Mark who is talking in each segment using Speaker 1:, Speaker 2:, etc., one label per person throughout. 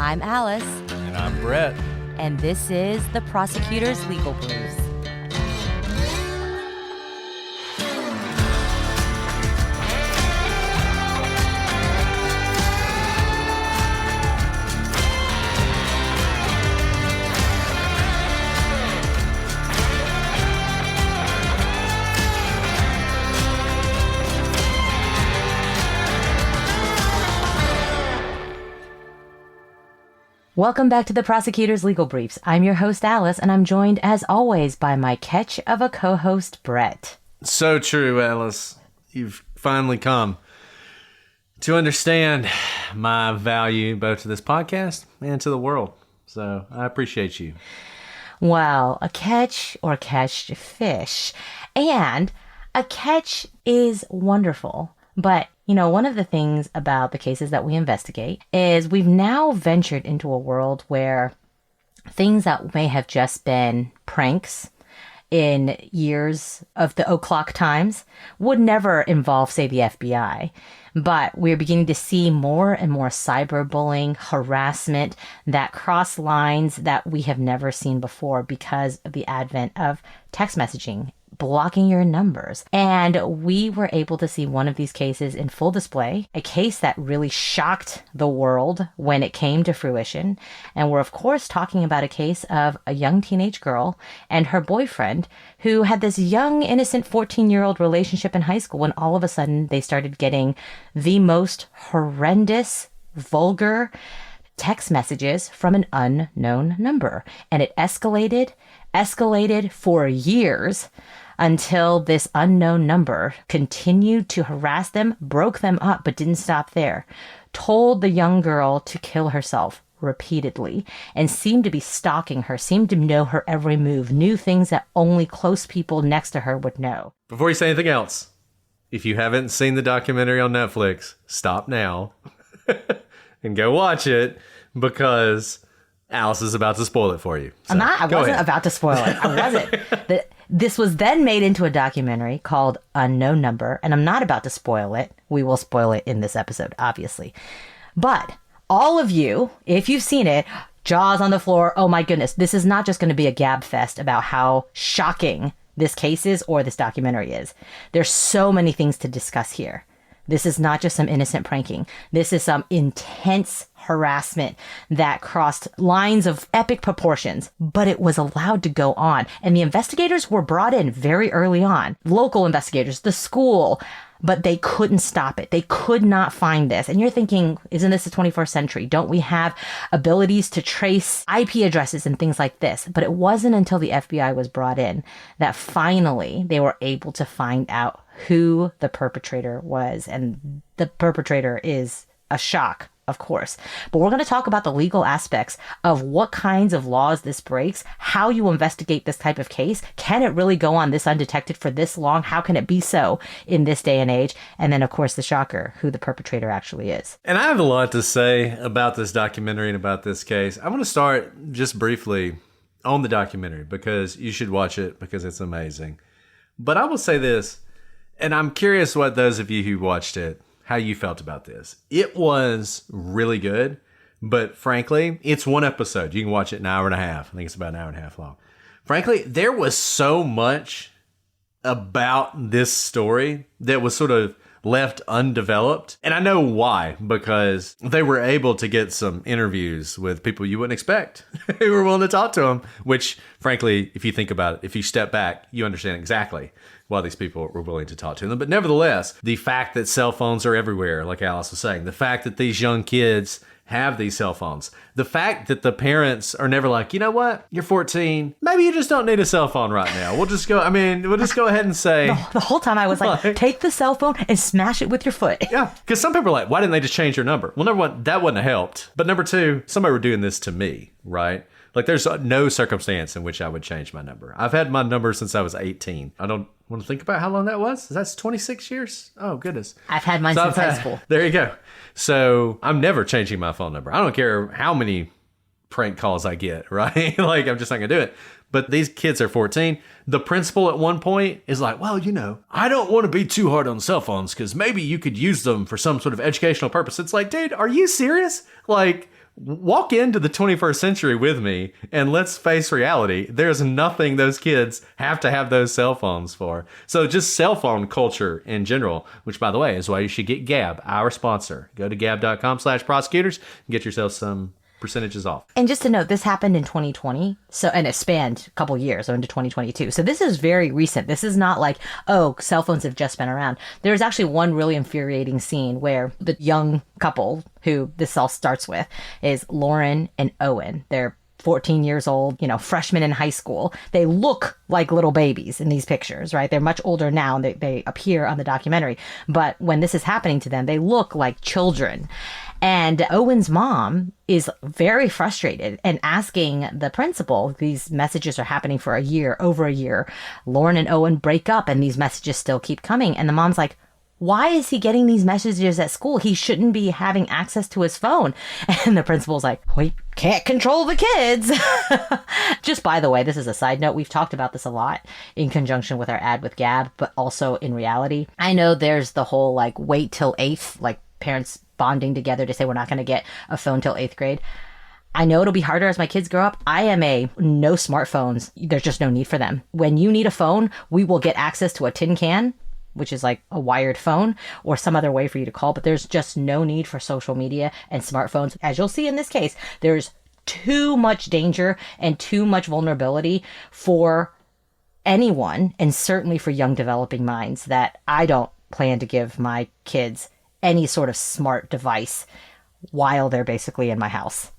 Speaker 1: I'm Alice.
Speaker 2: And I'm Brett.
Speaker 1: And this is the Prosecutor's Legal Briefs. Welcome back to the Prosecutor's Legal Briefs. I'm your host, Alice, and I'm joined, as always, by my catch of a co-host, Brett.
Speaker 2: So true, Alice. You've finally come to understand my value both to this podcast and to the world. So I appreciate you.
Speaker 1: Well, a catch or catch fish. And a catch is wonderful. But, you know, one of the things about the cases that we investigate is we've now ventured into a world where things that may have just been pranks in years of the o'clock times would never involve, say, the FBI. But we're beginning to see more and more cyberbullying, harassment that cross lines that we have never seen before because of the advent of text messaging, blocking your numbers. And we were able to see one of these cases in full display, a case that really shocked the world when it came to fruition. And we're, of course, talking about a case of a young teenage girl and her boyfriend who had this young, innocent 14-year-old relationship in high school when all of a sudden they started getting the most horrendous, vulgar text messages from an unknown number. And it escalated for years until this unknown number continued to harass them, broke them up, but didn't stop there, told the young girl to kill herself repeatedly, and seemed to be stalking her, seemed to know her every move, knew things that only close people next to her would know.
Speaker 2: Before you say anything else, if you haven't seen the documentary on Netflix, stop now and go watch it, because Alice is about to spoil it for you. So,
Speaker 1: I wasn't about to spoil it. I wasn't. This was then made into a documentary called Unknown Number, and I'm not about to spoil it. We will spoil it in this episode, obviously. But all of you, if you've seen it, jaws on the floor, oh my goodness, this is not just going to be a gab fest about how shocking this case is or this documentary is. There's so many things to discuss here. This is not just some innocent pranking. This is some intense harassment that crossed lines of epic proportions, but it was allowed to go on. And the investigators were brought in very early on, local investigators, the school, but they couldn't stop it. They could not find this. And you're thinking, isn't this the 21st century? Don't we have abilities to trace IP addresses and things like this? But it wasn't until the FBI was brought in that finally they were able to find out who the perpetrator was. And the perpetrator is a shock, of course. But we're going to talk about the legal aspects of what kinds of laws this breaks, how you investigate this type of case. Can it really go on this undetected for this long? How can it be so in this day and age? And then, of course, the shocker, who the perpetrator actually is.
Speaker 2: And I have a lot to say about this documentary and about this case. I want to start just briefly on the documentary because you should watch it because it's amazing. But I will say this, and I'm curious what those of you who watched it, how you felt about this. It was really good, but frankly, it's one episode. You can watch it in an hour and a half. I think it's about an hour and a half long. Frankly, there was so much about this story that was sort of left undeveloped. And I know why, because they were able to get some interviews with people you wouldn't expect who were willing to talk to them, which frankly, if you think about it, if you step back, you understand exactly why these people were willing to talk to them. But nevertheless, the fact that cell phones are everywhere, like Alice was saying, the fact that these young kids have these cell phones, the fact that the parents are never like, you know what, you're 14, maybe you just don't need a cell phone right now. We'll just go ahead and say.
Speaker 1: The whole time I was like, take the cell phone and smash it with your foot.
Speaker 2: Yeah, because some people are like, why didn't they just change your number? Well, number one, that wouldn't have helped. But number two, somebody were doing this to me, right? Like, there's no circumstance in which I would change my number. I've had my number since I was 18. I don't want to think about how long that was. That's 26 years? Oh, goodness.
Speaker 1: I've had mine since high school.
Speaker 2: There you go. So I'm never changing my phone number. I don't care how many prank calls I get, right? Like, I'm just not going to do it. But these kids are 14. The principal at one point is like, well, you know, I don't want to be too hard on cell phones because maybe you could use them for some sort of educational purpose. It's like, dude, are you serious? Like, walk into the 21st century with me and let's face reality. There's nothing those kids have to have those cell phones for. So just cell phone culture in general, which by the way is why you should get Gab, our sponsor. Go to gab.com/prosecutors and get yourself some percentages off.
Speaker 1: And just to note, this happened in 2020, and it spanned a couple years, so into 2022. So this is very recent. This is not like, oh, cell phones have just been around. There's actually one really infuriating scene where the young couple who this all starts with is Lauren and Owen. They're 14 years old, freshmen in high school. They look like little babies in these pictures, right? They're much older now and they appear on the documentary. But when this is happening to them, they look like children. And Owen's mom is very frustrated and asking the principal, these messages are happening for a year, over a year. Lauren and Owen break up and these messages still keep coming. And the mom's like, why is he getting these messages at school? He shouldn't be having access to his phone. And the principal's like, we can't control the kids. Just by the way, this is a side note. We've talked about this a lot in conjunction with our ad with Gab, but also in reality. I know there's the whole wait till 8th, parents bonding together to say we're not going to get a phone till 8th grade. I know it'll be harder as my kids grow up. I am no smartphones. There's just no need for them. When you need a phone, we will get access to a tin can, which is like a wired phone or some other way for you to call, but there's just no need for social media and smartphones. As you'll see in this case, there's too much danger and too much vulnerability for anyone, and certainly for young developing minds, that I don't plan to give my kids any sort of smart device while they're basically in my house.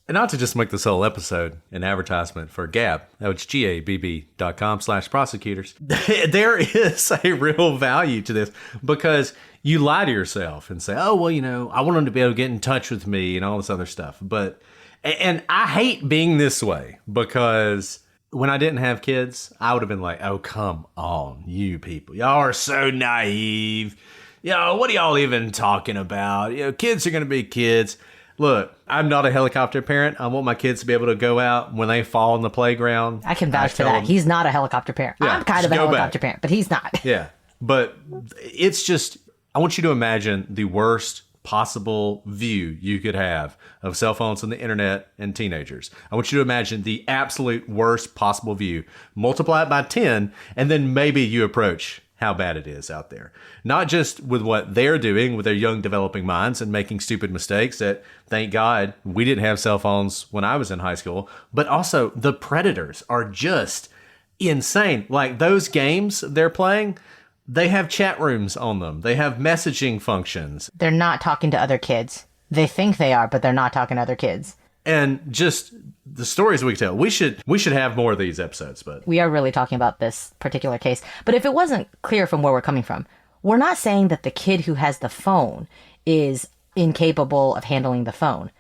Speaker 2: And not to just make this whole episode an advertisement for Gab, that's gabb.com/prosecutors. There is a real value to this because you lie to yourself and say, oh, well, I want them to be able to get in touch with me and all this other stuff. And I hate being this way because when I didn't have kids, I would have been like, oh, come on, you people. Y'all are so naive. What are y'all even talking about? Kids are going to be kids. Look, I'm not a helicopter parent. I want my kids to be able to go out when they fall in the playground.
Speaker 1: I can vouch for that. He's not a helicopter parent. Yeah, I'm kind of a helicopter parent, but he's not.
Speaker 2: Yeah, but it's just, I want you to imagine the worst possible view you could have of cell phones and the internet and teenagers. I want you to imagine the absolute worst possible view. Multiply it by 10, and then maybe you approach how bad it is out there. Not just with what they're doing with their young developing minds and making stupid mistakes that, thank God, we didn't have cell phones when I was in high school, but also the predators are just insane. Like those games they're playing, they have chat rooms on them. They have messaging functions.
Speaker 1: They're not talking to other kids. They think they are, but they're not talking to other kids.
Speaker 2: And just the stories we tell. We should have more of these episodes, but
Speaker 1: we are really talking about this particular case. But if it wasn't clear from where we're coming from, we're not saying that the kid who has the phone is incapable of handling the phone.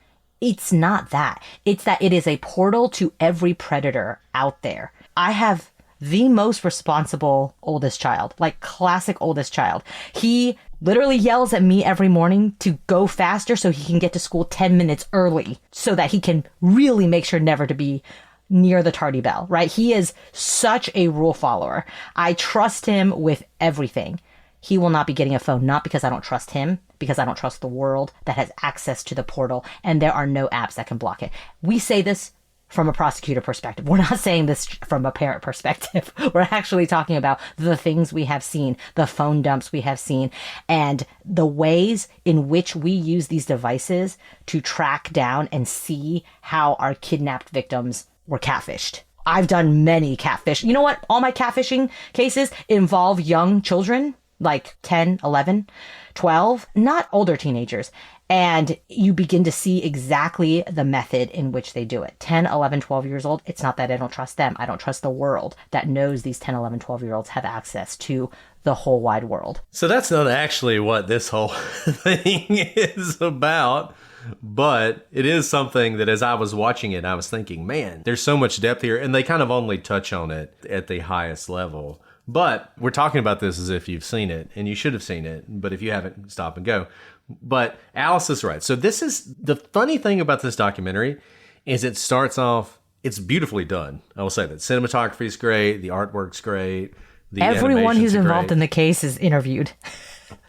Speaker 1: It's not that. It's that it is a portal to every predator out there. I have the most responsible oldest child, like classic oldest child. He literally yells at me every morning to go faster so he can get to school 10 minutes early so that he can really make sure never to be near the tardy bell, right? He is such a rule follower. I trust him with everything. He will not be getting a phone, not because I don't trust him, because I don't trust the world that has access to the portal, and there are no apps that can block it. We say this from a prosecutor perspective. We're not saying this from a parent perspective. We're actually talking about the things we have seen, the phone dumps we have seen, and the ways in which we use these devices to track down and see how our kidnapped victims were catfished. I've done many catfish. You know what? All my catfishing cases involve young children, like 10, 11, 12, not older teenagers. And you begin to see exactly the method in which they do it. 10, 11, 12 years old, it's not that I don't trust them. I don't trust the world that knows these 10, 11, 12-year-olds have access to the whole wide world.
Speaker 2: So that's not actually what this whole thing is about. But it is something that as I was watching it, I was thinking, man, there's so much depth here. And they kind of only touch on it at the highest level. But we're talking about this as if you've seen it, and you should have seen it. But if you haven't, stop and go. But Alice is right. So this is the funny thing about this documentary is it starts off, it's beautifully done. I will say that cinematography is great. The artwork's great.
Speaker 1: Everyone who's involved in the case is interviewed.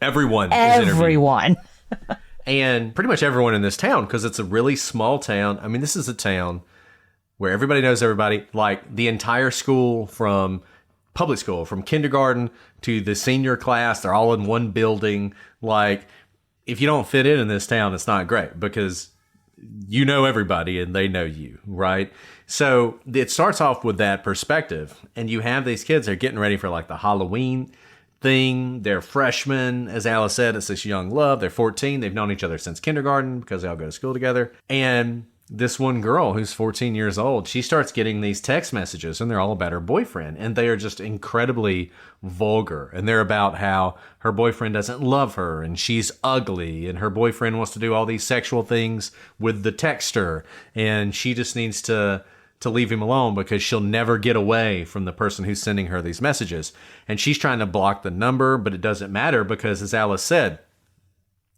Speaker 2: Everyone.
Speaker 1: Everyone.
Speaker 2: And pretty much everyone in this town, because it's a really small town. I mean, this is a town where everybody knows everybody. Like the entire school, from public school, from kindergarten to the senior class, they're all in one building. Like, if you don't fit in this town, it's not great, because you know everybody and they know you, right? So it starts off with that perspective. And you have these kids, they're getting ready for like the Halloween thing. They're freshmen. As Alice said, it's this young love. They're 14. They've known each other since kindergarten because they all go to school together. And this one girl who's 14 years old, she starts getting these text messages, and they're all about her boyfriend. And they are just incredibly vulgar. And they're about how her boyfriend doesn't love her and she's ugly, and her boyfriend wants to do all these sexual things with the texter, and she just needs to leave him alone because she'll never get away from the person who's sending her these messages. And she's trying to block the number, but it doesn't matter because, as Alice said,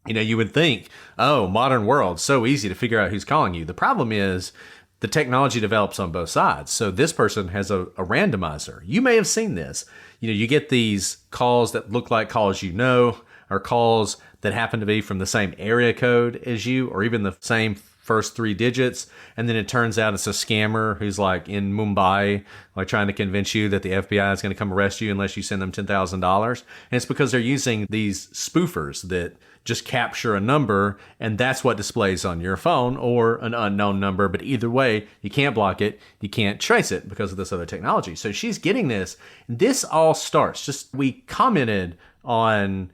Speaker 2: you would think, oh, modern world, so easy to figure out who's calling you. The problem is the technology develops on both sides. So this person has a randomizer. You may have seen this. You get these calls that look like calls or calls that happen to be from the same area code as you, or even the same first 3 digits, and then it turns out it's a scammer who's like in Mumbai, like trying to convince you that the FBI is going to come arrest you unless you send them $10,000. And it's because they're using these spoofers that just capture a number, and that's what displays on your phone, or an unknown number. But either way, you can't block it, you can't trace it because of this other technology. So she's getting this. This all starts, we commented on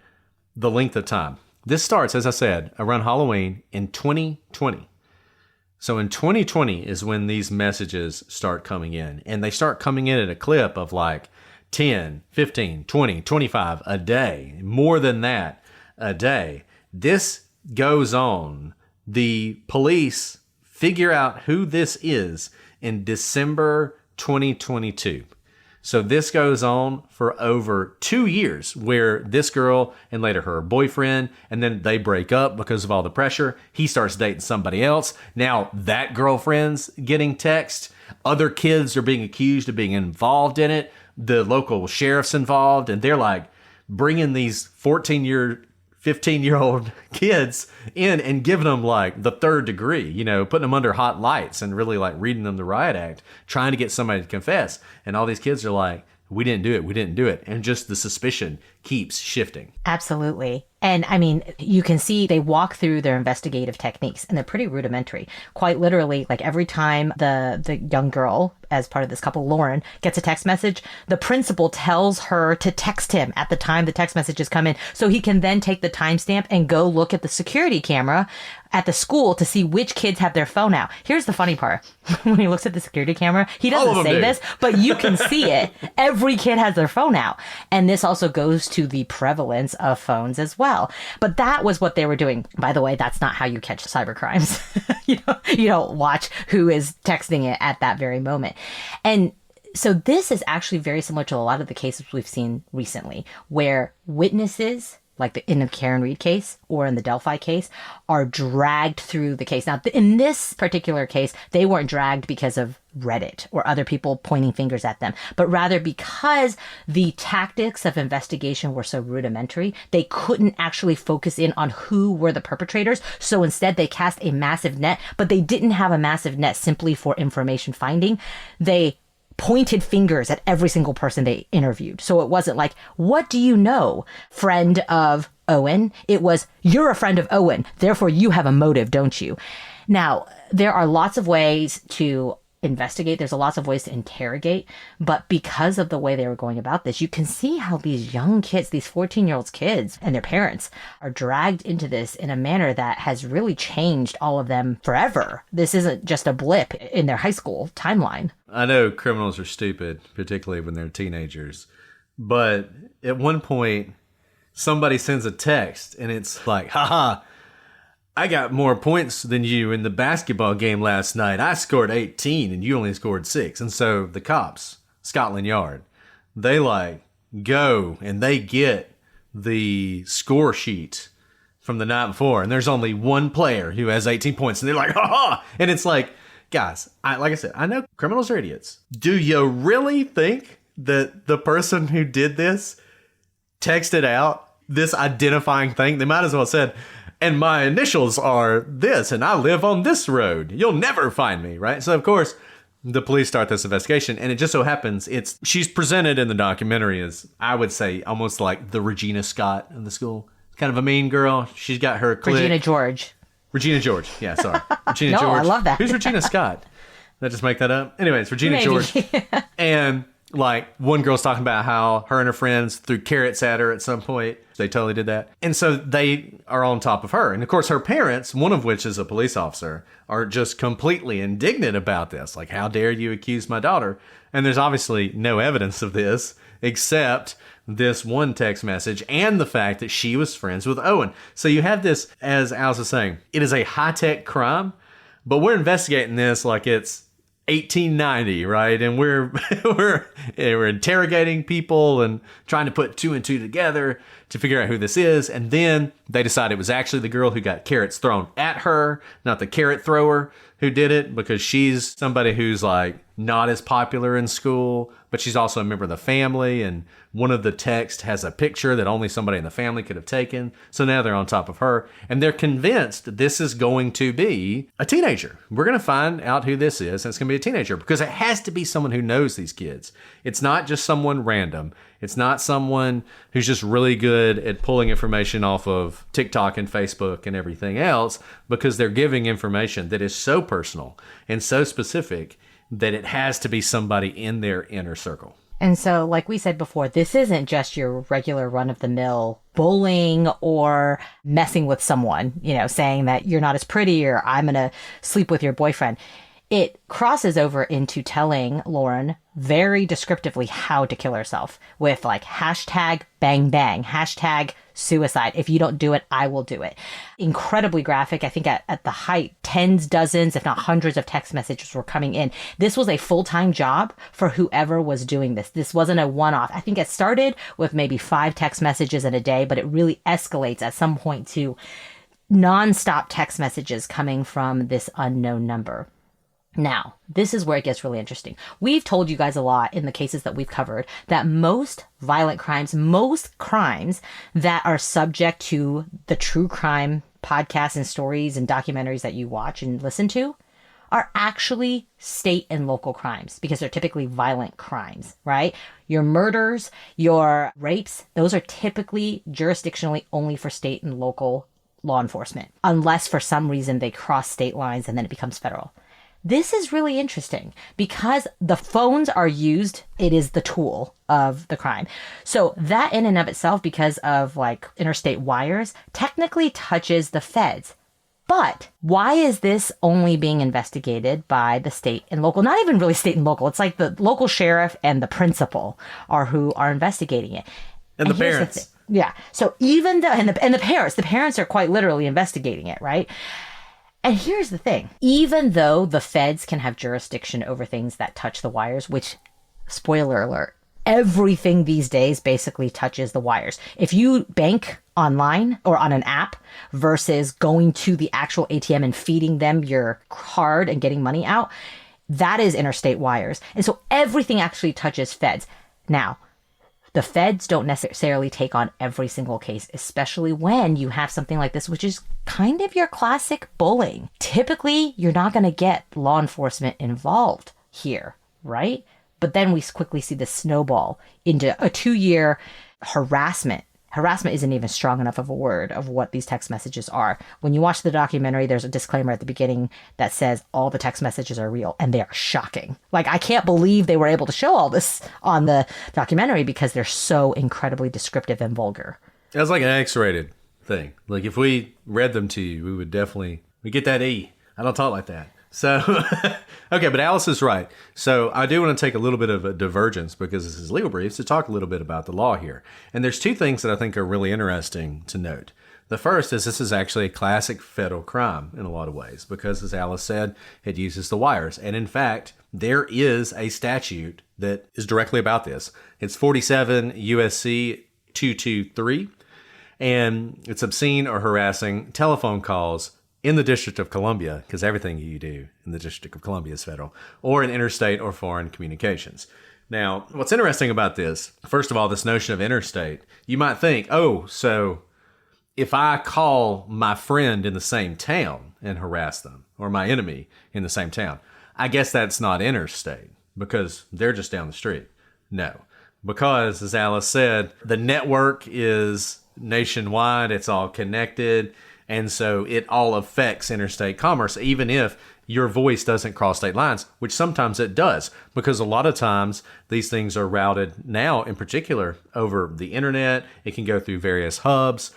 Speaker 2: the length of time. This starts, as I said, around Halloween in 2020. So in 2020 is when these messages start coming in, and they start coming in at a clip of like 10, 15, 20, 25 a day, more than that a day. This goes on. The police figure out who this is in December 2022. So this goes on for over 2 years, where this girl and later her boyfriend, and then they break up because of all the pressure. He starts dating somebody else. Now that girlfriend's getting text. Other kids are being accused of being involved in it. The local sheriff's involved, and they're like bringing these 15-year-old kids in and giving them like the third degree, putting them under hot lights and really like reading them the riot act, trying to get somebody to confess. And all these kids are like, we didn't do it. We didn't do it. And just the suspicion keeps shifting.
Speaker 1: Absolutely. And I mean, you can see they walk through their investigative techniques, and they're pretty rudimentary. Quite literally, like every time the young girl, as part of this couple, Lauren, gets a text message, the principal tells her to text him at the time the text messages come in, so he can then take the timestamp and go look at the security camera at the school to see which kids have their phone out. Here's the funny part. When he looks at the security camera, he doesn't say this, but you can see it. Every kid has their phone out. And this also goes to the prevalence of phones as well. But that was what they were doing. By the way, that's not how you catch cyber crimes. You don't watch who is texting it at that very moment. And so this is actually very similar to a lot of the cases we've seen recently, where witnesses, like in the Karen Reed case or in the Delphi case, are dragged through the case. Now, in this particular case, they weren't dragged because of Reddit or other people pointing fingers at them, but rather because the tactics of investigation were so rudimentary, they couldn't actually focus in on who were the perpetrators. So instead, they cast a massive net, but they didn't have a massive net simply for information finding. They pointed fingers at every single person they interviewed. So it wasn't like, what do you know, friend of Owen? It was, you're a friend of Owen, therefore you have a motive, don't you? Now, there are lots of ways to investigate. There's lots of ways to interrogate. But because of the way they were going about this, you can see how these young kids, these 14-year-old kids and their parents, are dragged into this in a manner that has really changed all of them forever. This isn't just a blip in their high school timeline.
Speaker 2: I know criminals are stupid, particularly when they're teenagers. But at one point, somebody sends a text and it's like, haha, I got more points than you in the basketball game last night. I scored 18 and you only scored 6. And so the cops, Scotland Yard, they like go and they get the score sheet from the night before. And there's only one player who has 18 points. And they're like, ha ha. And it's like, guys, like I said, I know criminals are idiots. Do you really think that the person who did this texted out this identifying thing? They might as well have said, and my initials are this, and I live on this road. You'll never find me, right? So, of course, the police start this investigation, and it just so happens she's presented in the documentary as, I would say, almost like the Regina Scott of the school. Kind of a mean girl. She's got her clique.
Speaker 1: Regina George.
Speaker 2: Regina George. Yeah, sorry. Regina
Speaker 1: No,
Speaker 2: George.
Speaker 1: I love that.
Speaker 2: Who's Regina Scott? Did I just make that up? Anyways, Regina
Speaker 1: Maybe.
Speaker 2: George. And like one girl's talking about how her and her friends threw carrots at her at some point. They totally did that. And so they are on top of her. And of course, her parents, one of which is a police officer, are just completely indignant about this. Like, how dare you accuse my daughter? And there's obviously no evidence of this except this one text message and the fact that she was friends with Owen. So you have this, as Alice was saying, it is a high-tech crime, but we're investigating this like it's 1890, right? And we're interrogating people and trying to put two and two together to figure out who this is. And then they decide it was actually the girl who got carrots thrown at her, not the carrot thrower who did it, because she's somebody who's like not as popular in school, but she's also a member of the family. And one of the texts has a picture that only somebody in the family could have taken. So now they're on top of her, and they're convinced this is going to be a teenager. We're going to find out who this is, and it's going to be a teenager, because it has to be someone who knows these kids. It's not just someone random. It's not someone who's just really good at pulling information off of TikTok and Facebook and everything else, because they're giving information that is so personal and so specific that it has to be somebody in their inner circle.
Speaker 1: And so, like we said before, this isn't just your regular run-of-the-mill bullying or messing with someone, saying that you're not as pretty or I'm going to sleep with your boyfriend. It crosses over into telling Lauren very descriptively how to kill herself with like hashtag bang bang, hashtag suicide. If you don't do it, I will do it. Incredibly graphic. I think at the height, tens, dozens, if not hundreds of text messages were coming in. This was a full-time job for whoever was doing this. This wasn't a one-off. I think it started with maybe 5 text messages in a day, but it really escalates at some point to nonstop text messages coming from this unknown number. Now, this is where it gets really interesting. We've told you guys a lot in the cases that we've covered that most violent crimes, most crimes that are subject to the true crime podcasts and stories and documentaries that you watch and listen to are actually state and local crimes, because they're typically violent crimes, right? Your murders, your rapes, those are typically jurisdictionally only for state and local law enforcement, unless for some reason they cross state lines and then it becomes federal. This is really interesting because the phones are used. It is the tool of the crime. So that in and of itself, because of like interstate wires, technically touches the feds. But why is this only being investigated by the state and local? Not even really state and local. It's like the local sheriff and the principal are who are investigating it.
Speaker 2: And the parents.
Speaker 1: Yeah. So even though, and the parents are quite literally investigating it, right? And here's the thing. Even though the feds can have jurisdiction over things that touch the wires, which, spoiler alert, everything these days basically touches the wires. If you bank online or on an app versus going to the actual ATM and feeding them your card and getting money out, that is interstate wires. And so everything actually touches feds. Now, the feds don't necessarily take on every single case, especially when you have something like this, which is kind of your classic bullying. Typically, you're not going to get law enforcement involved here, right? But then we quickly see the snowball into a 2-year harassment. Harassment isn't even strong enough of a word of what these text messages are. When you watch the documentary, there's a disclaimer at the beginning that says all the text messages are real, and they are shocking. Like, I can't believe they were able to show all this on the documentary because they're so incredibly descriptive and vulgar.
Speaker 2: That's like an X-rated thing. Like, if we read them to you, we get that E. I don't talk like that. So, okay, but Alice is right. So I do want to take a little bit of a divergence, because this is Legal Briefs, to talk a little bit about the law here. And there's 2 things that I think are really interesting to note. The first is this is actually a classic federal crime in a lot of ways, because as Alice said, it uses the wires. And in fact, there is a statute that is directly about this. It's 47 USC 223, and it's obscene or harassing telephone calls in the District of Columbia, because everything you do in the District of Columbia is federal, or in interstate or foreign communications. Now, what's interesting about this, first of all, this notion of interstate, you might think, oh, so if I call my friend in the same town and harass them, or my enemy in the same town, I guess that's not interstate because they're just down the street. No, because as Alice said, the network is nationwide, it's all connected, and so it all affects interstate commerce, even if your voice doesn't cross state lines, which sometimes it does, because a lot of times these things are routed now, in particular, over the internet. It can go through various hubs.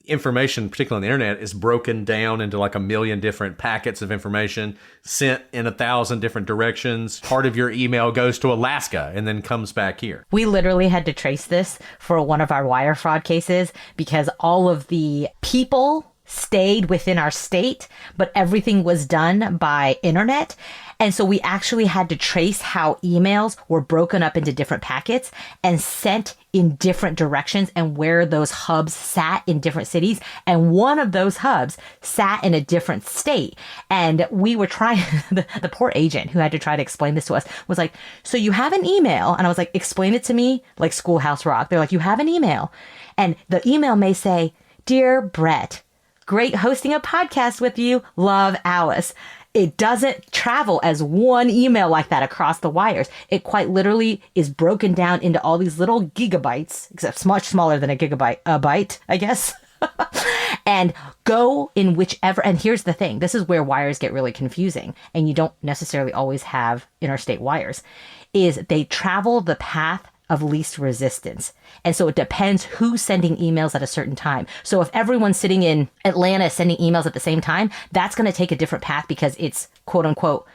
Speaker 2: Information, particularly on the internet, is broken down into like 1 million different packets of information sent in 1,000 different directions. Part of your email goes to Alaska and then comes back here.
Speaker 1: We literally had to trace this for one of our wire fraud cases because all of the people stayed within our state, but everything was done by internet. And so we actually had to trace how emails were broken up into different packets and sent in different directions and where those hubs sat in different cities. And one of those hubs sat in a different state. And we were trying, the poor agent who had to try to explain this to us was like, so you have an email. And I was like, explain it to me like Schoolhouse Rock. They're like, you have an email. And the email may say, Dear Brett, great hosting a podcast with you. Love, Alice. It doesn't travel as one email like that across the wires. It quite literally is broken down into all these little gigabytes, except it's much smaller than a byte, I guess. And go in whichever, and here's the thing, this is where wires get really confusing, and you don't necessarily always have interstate wires, is they travel the path of least resistance. And so it depends who's sending emails at a certain time. So if everyone's sitting in Atlanta sending emails at the same time, that's going to take a different path because it's quote unquote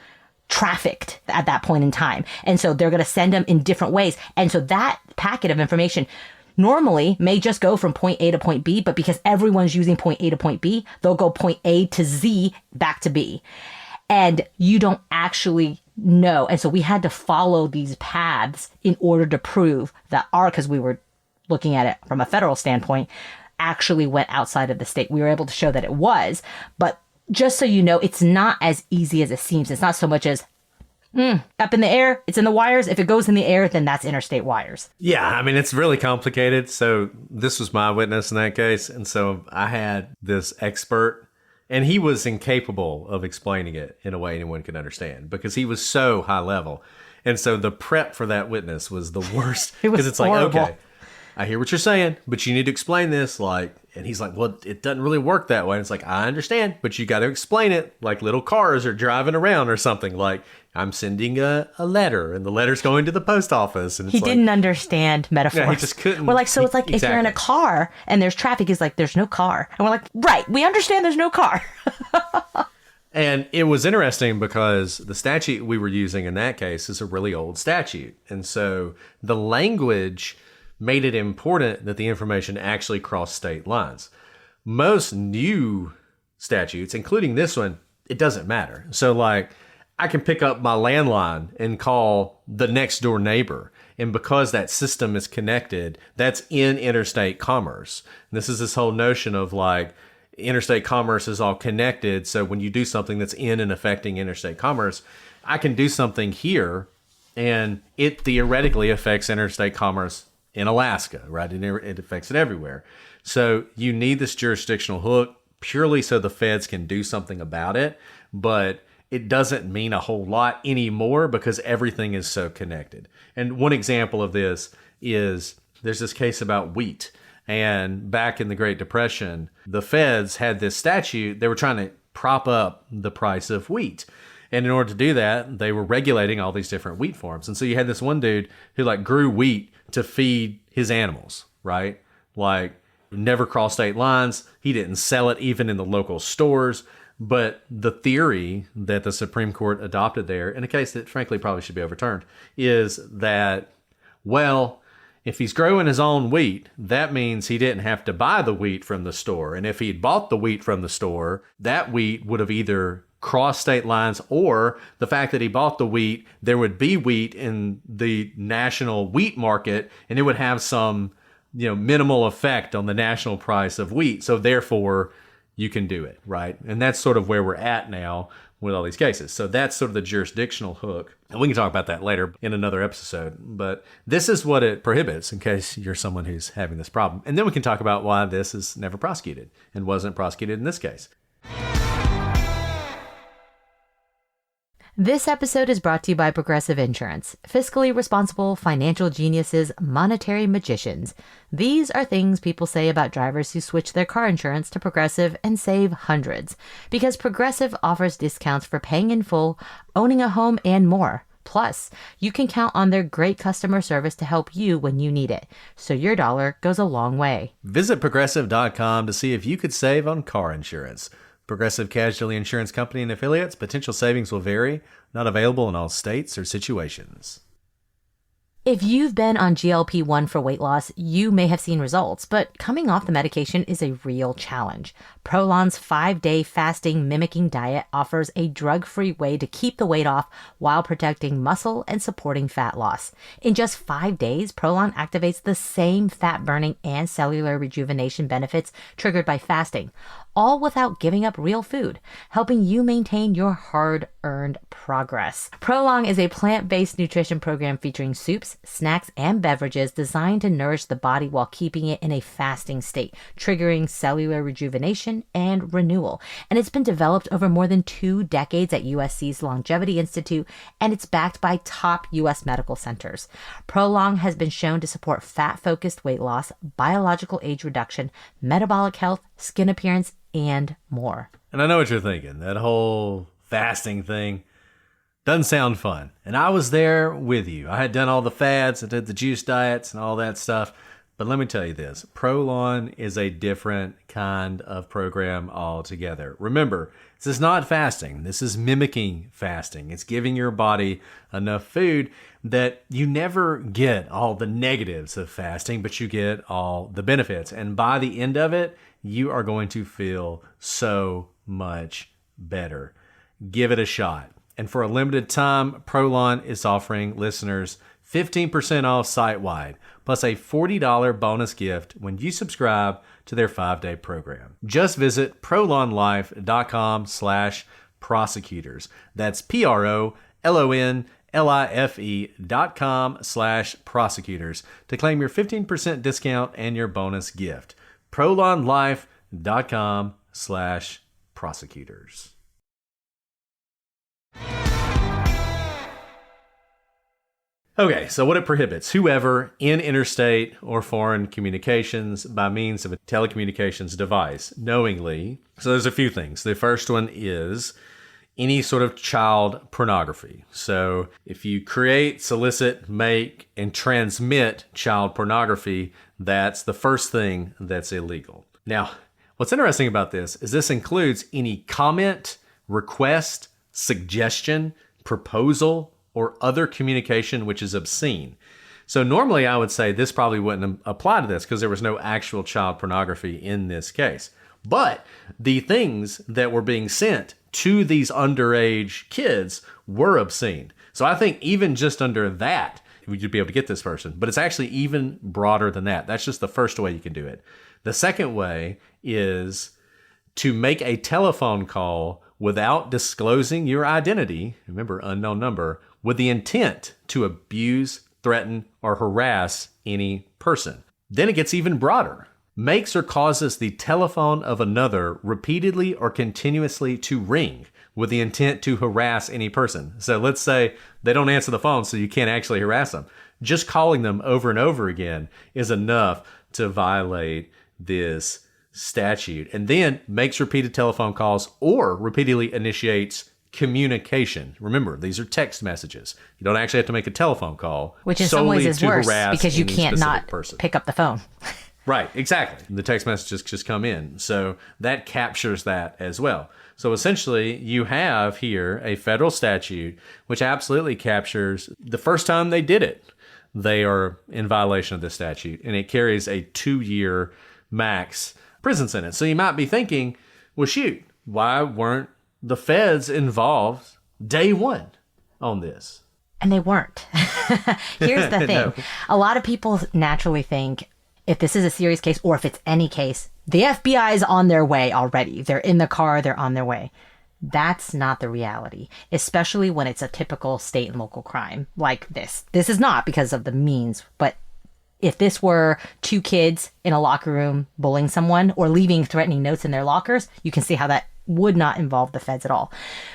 Speaker 1: trafficked at that point in time. And so they're going to send them in different ways. And so that packet of information normally may just go from point A to point B, but because everyone's using point A to point B, they'll go point A to Z back to B. And you don't actually know. And so we had to follow these paths in order to prove that because we were looking at it from a federal standpoint, actually went outside of the state. We were able to show that it was. But just so you know, it's not as easy as it seems. It's not so much as up in the air, it's in the wires. If it goes in the air, then that's interstate wires.
Speaker 2: Yeah, I mean, it's really complicated. So this was my witness in that case. And so I had this expert, and he was incapable of explaining it in a way anyone could understand because he was so high level. And so the prep for that witness was the worst. Because it's
Speaker 1: horrible.
Speaker 2: like, okay, I hear what you're saying, but you need to explain this. And he's like, well, it doesn't really work that way. And it's like, I understand, but you got to explain it like little cars are driving around or something. Like, I'm sending a letter and the letter's going to the post office. And it's
Speaker 1: he didn't understand metaphors.
Speaker 2: Yeah, he just couldn't.
Speaker 1: We're like, so it's like
Speaker 2: Exactly.
Speaker 1: If you're in a car and there's traffic, he's like, there's no car. And we're like, right, we understand there's no car.
Speaker 2: And it was interesting because the statute we were using in that case is a really old statute. And so the language made it important that the information actually crossed state lines. Most new statutes, including this one, it doesn't matter. So like, I can pick up my landline and call the next door neighbor. And because that system is connected, that's in interstate commerce. And this is this whole notion of like, interstate commerce is all connected. So when you do something that's in and affecting interstate commerce, I can do something here and it theoretically affects interstate commerce in Alaska, right? It affects it everywhere. So you need this jurisdictional hook purely so the feds can do something about it. But it doesn't mean a whole lot anymore because everything is so connected. And one example of this is there's this case about wheat. And back in the Great Depression, the feds had this statute. They were trying to prop up the price of wheat. And in order to do that, they were regulating all these different wheat farms. And so you had this one dude who like grew wheat to feed his animals, right? Like never crossed state lines. He didn't sell it even in the local stores. But the theory that the Supreme Court adopted there, in a case that frankly probably should be overturned, is that, well, if he's growing his own wheat, that means he didn't have to buy the wheat from the store. And if he'd bought the wheat from the store, that wheat would have either crossed state lines, or the fact that he bought the wheat, there would be wheat in the national wheat market, and it would have some, minimal effect on the national price of wheat. So therefore, you can do it, right? And that's sort of where we're at now with all these cases. So that's sort of the jurisdictional hook. And we can talk about that later in another episode. But this is what it prohibits in case you're someone who's having this problem. And then we can talk about why this is never prosecuted and wasn't prosecuted in this case.
Speaker 1: This episode is brought to you by Progressive Insurance. Fiscally responsible financial geniuses, monetary magicians. These are things people say about drivers who switch their car insurance to Progressive and save hundreds. Because Progressive offers discounts for paying in full, owning a home, and more. Plus, you can count on their great customer service to help you when you need it. So your dollar goes a long way.
Speaker 2: Visit Progressive.com to see if you could save on car insurance. Progressive Casualty Insurance Company and affiliates. Potential savings will vary. Not available in all states or situations.
Speaker 1: If you've been on GLP-1 for weight loss, you may have seen results, but coming off the medication is a real challenge. Prolon's 5-day fasting mimicking diet offers a drug-free way to keep the weight off while protecting muscle and supporting fat loss. In just 5 days, Prolon activates the same fat-burning and cellular rejuvenation benefits triggered by fasting, all without giving up real food, helping you maintain your hard-earned progress. Prolong is a plant-based nutrition program featuring soups, snacks, and beverages designed to nourish the body while keeping it in a fasting state, triggering cellular rejuvenation and renewal. And it's been developed over more than 2 decades at USC's Longevity Institute, and it's backed by top US medical centers. Prolong has been shown to support fat-focused weight loss, biological age reduction, metabolic health, skin appearance, and more.
Speaker 2: And I know what you're thinking. That whole fasting thing doesn't sound fun. And I was there with you. I had done all the fads. I did the juice diets and all that stuff. But let me tell you this. Prolon is a different kind of program altogether. Remember, this is not fasting. This is mimicking fasting. It's giving your body enough food that you never get all the negatives of fasting, but you get all the benefits. And by the end of it, you are going to feel so much better. Give it a shot. And for a limited time, Prolon is offering listeners 15% off site-wide, plus a $40 bonus gift when you subscribe to their 5-day program. Just visit prolonlife.com/prosecutors. That's prolonlife.com/prosecutors to claim your 15% discount and your bonus gift. prolonlife.com/prosecutors. Okay, so what it prohibits: whoever in interstate or foreign communications by means of a telecommunications device knowingly. So there's a few things. The first one is any sort of child pornography. So if you create, solicit, make, and transmit child pornography, that's the first thing that's illegal. Now, what's interesting about this includes any comment, request, suggestion, proposal, or other communication which is obscene. So normally I would say this probably wouldn't apply to this because there was no actual child pornography in this case. But the things that were being sent to these underage kids were obscene. So I think even just under that, you'd be able to get this person. But it's actually even broader than that. That's just the first way you can do it. The second way is to make a telephone call without disclosing your identity, remember, unknown number, with the intent to abuse, threaten, or harass any person. Then it gets even broader. Makes or causes the telephone of another repeatedly or continuously to ring with the intent to harass any person. So let's say they don't answer the phone, so you can't actually harass them. Just calling them over and over again is enough to violate this statute. And then makes repeated telephone calls or repeatedly initiates communication. Remember, these are text messages. You don't actually have to make a telephone call.
Speaker 1: Which in some ways is worse because you
Speaker 2: any
Speaker 1: can't not
Speaker 2: person.
Speaker 1: pick up the phone.
Speaker 2: Right, exactly. The text messages just come in. So that captures that as well. So essentially, you have here a federal statute which absolutely captures the first time they did it. They are in violation of this statute, and it carries a 2-year max prison sentence. So you might be thinking, well, shoot, why weren't the feds involved day one on this?
Speaker 1: And they weren't. Here's the thing.
Speaker 2: No.
Speaker 1: A lot of people naturally think if this is a serious case or if it's any case, The FBI is on their way already. They're in the car, they're on their way. That's not the reality, especially when it's a typical state and local crime like this. This is not because of the means, but if this were two kids in a locker room bullying someone or leaving threatening notes in their lockers, you can see how that would not involve the feds at all.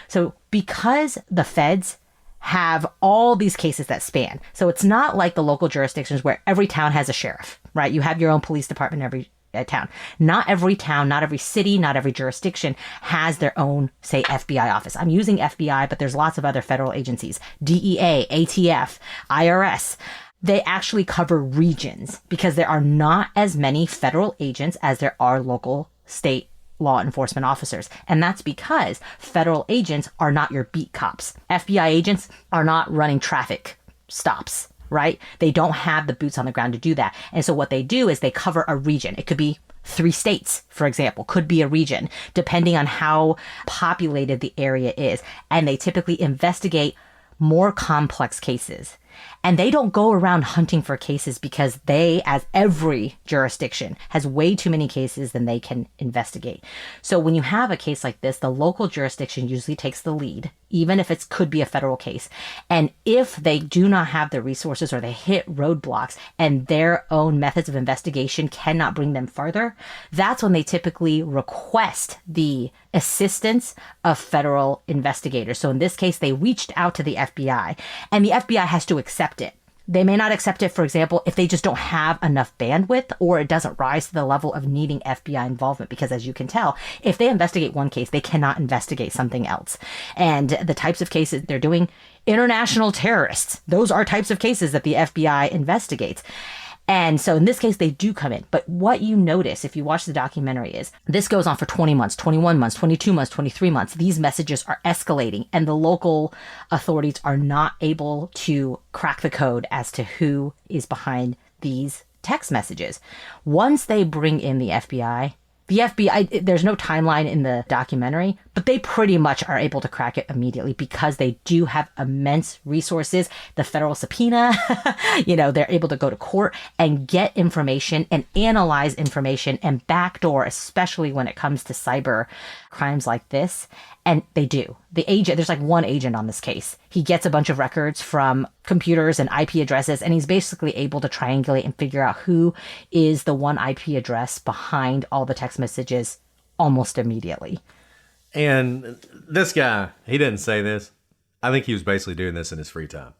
Speaker 1: So because the feds have all these cases that span, so it's not like the local jurisdictions where every town has a sheriff, right? You have your own police department in every town. Not every town, not every city, not every jurisdiction has their own, say, FBI office. I'm using FBI, but there's lots of other federal agencies, DEA, ATF, IRS. They actually cover regions because there are not as many federal agents as there are local, state law enforcement officers. And that's because federal agents are not your beat cops. FBI agents are not running traffic stops, right? They don't have the boots on the ground to do that. And so what they do is they cover a region. It could be 3 states, for example, could be a region, depending on how populated the area is. And they typically investigate more complex cases. And they don't go around hunting for cases because they, as every jurisdiction, has way too many cases than they can investigate. So when you have a case like this, the local jurisdiction usually takes the lead, even if it could be a federal case. And if they do not have the resources or they hit roadblocks and their own methods of investigation cannot bring them further, that's when they typically request the assistance of federal investigators. So in this case, they reached out to the FBI, and the FBI has to accept it. They may not accept it, for example, if they just don't have enough bandwidth or it doesn't rise to the level of needing FBI involvement. Because as you can tell, if they investigate one case, they cannot investigate something else. And the types of cases they're doing, international terrorists, those are types of cases that the FBI investigates. And so in this case, they do come in. But what you notice if you watch the documentary is this goes on for 20 months, 21 months, 22 months, 23 months. These messages are escalating and the local authorities are not able to crack the code as to who is behind these text messages. Once they bring in the FBI, there's no timeline in the documentary, but they pretty much are able to crack it immediately because they do have immense resources. The federal subpoena, they're able to go to court and get information and analyze information and backdoor, especially when it comes to cyber crimes like this. And they do. The agent, there's like one agent on this case. He gets a bunch of records from computers and IP addresses, and he's basically able to triangulate and figure out who is the one IP address behind all the text messages almost immediately.
Speaker 2: And this guy, he didn't say this. I think he was basically doing this in his free time.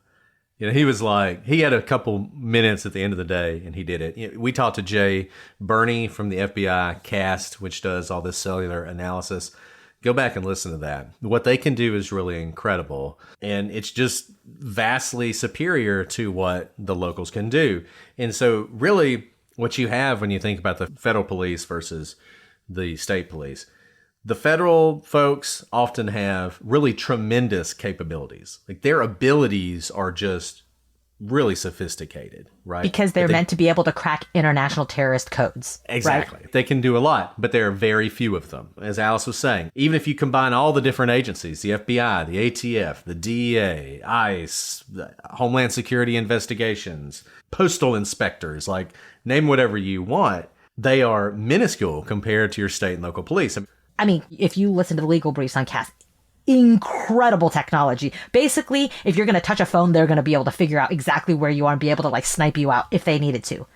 Speaker 2: He was like, he had a couple minutes at the end of the day and he did it. We talked to Jay Burney from the FBI CAST, which does all this cellular analysis. Go back and listen to that. What they can do is really incredible. And it's just vastly superior to what the locals can do. And so really what you have when you think about the federal police versus the state police, the federal folks often have really tremendous capabilities. Like their abilities are just really sophisticated, right?
Speaker 1: Because they're meant to be able to crack international terrorist codes.
Speaker 2: Exactly.
Speaker 1: Right?
Speaker 2: They can do a lot, but there are very few of them. As Alice was saying, even if you combine all the different agencies, the FBI, the ATF, the DEA, ICE, the Homeland Security investigations, postal inspectors, like name whatever you want, they are minuscule compared to your state and local police.
Speaker 1: I mean, if you listen to the legal briefs on CAS, incredible technology. Basically, if you're going to touch a phone, they're going to be able to figure out exactly where you are and be able to like snipe you out if they needed to.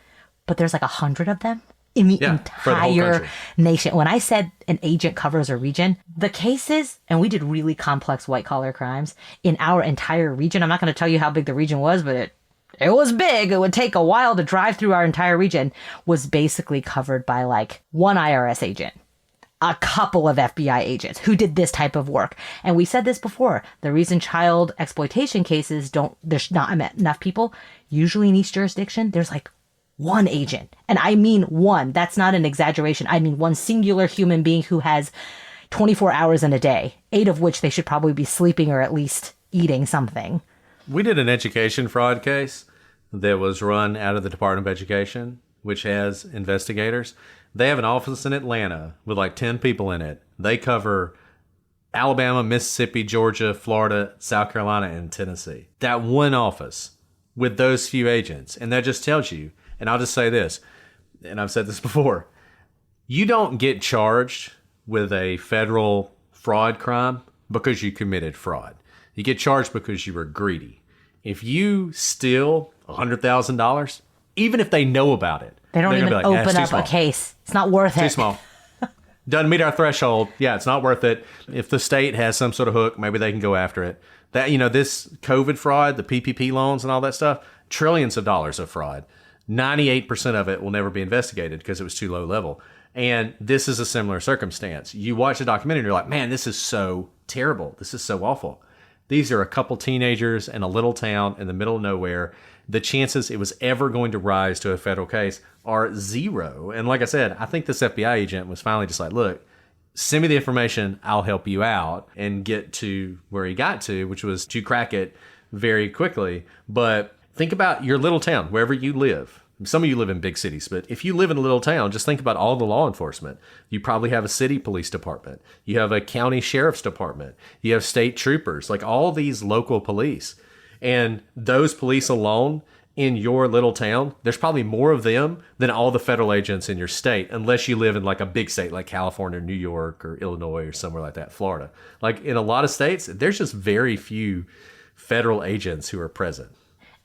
Speaker 1: But there's like 100 of them in the entire nation. When I said an agent covers a region, the cases, and we did really complex white collar crimes in our entire region. I'm not going to tell you how big the region was, but it was big. It would take a while to drive through our entire region, was basically covered by like one IRS agent, a couple of FBI agents who did this type of work. And we said this before, the reason child exploitation cases there's not enough people, usually in each jurisdiction, there's like one agent. And I mean one, that's not an exaggeration. I mean one singular human being who has 24 hours in a day, 8 of which they should probably be sleeping or at least eating something.
Speaker 2: We did an education fraud case that was run out of the Department of Education, which has investigators. They have an office in Atlanta with like 10 people in it. They cover Alabama, Mississippi, Georgia, Florida, South Carolina, and Tennessee. That one office with those few agents. And that just tells you, and I'll just say this, and I've said this before, You don't get charged with a federal fraud crime because you committed fraud. You get charged because you were greedy. If you steal $100,000, even if they know about it,
Speaker 1: They don't
Speaker 2: they're
Speaker 1: even
Speaker 2: gonna be like,
Speaker 1: open
Speaker 2: "Yeah,
Speaker 1: up
Speaker 2: it's too
Speaker 1: a
Speaker 2: small.
Speaker 1: case. It's not worth
Speaker 2: Too
Speaker 1: it.
Speaker 2: small. Doesn't meet our threshold. Yeah, it's not worth it. If the state has some sort of hook, maybe they can go after it. That, this COVID fraud, the PPP loans and all that stuff, trillions of dollars of fraud. 98% of it will never be investigated because it was too low level. And this is a similar circumstance. You watch the documentary and you're like, man, this is so terrible. This is so awful. These are a couple teenagers in a little town in the middle of nowhere. The chances it was ever going to rise to a federal case are zero. And like I said, I think this FBI agent was finally just like, look, send me the information, I'll help you out, and get to where he got to, which was to crack it very quickly. But think about your little town, wherever you live. Some of you live in big cities, but if you live in a little town, just think about all the law enforcement. You probably have a city police department. You have a county sheriff's department. You have state troopers, like all these local police. And those police alone in your little town, there's probably more of them than all the federal agents in your state, unless you live in like a big state like California, or New York, or Illinois, or somewhere like that, Florida. Like in a lot of states, there's just very few federal agents who are present.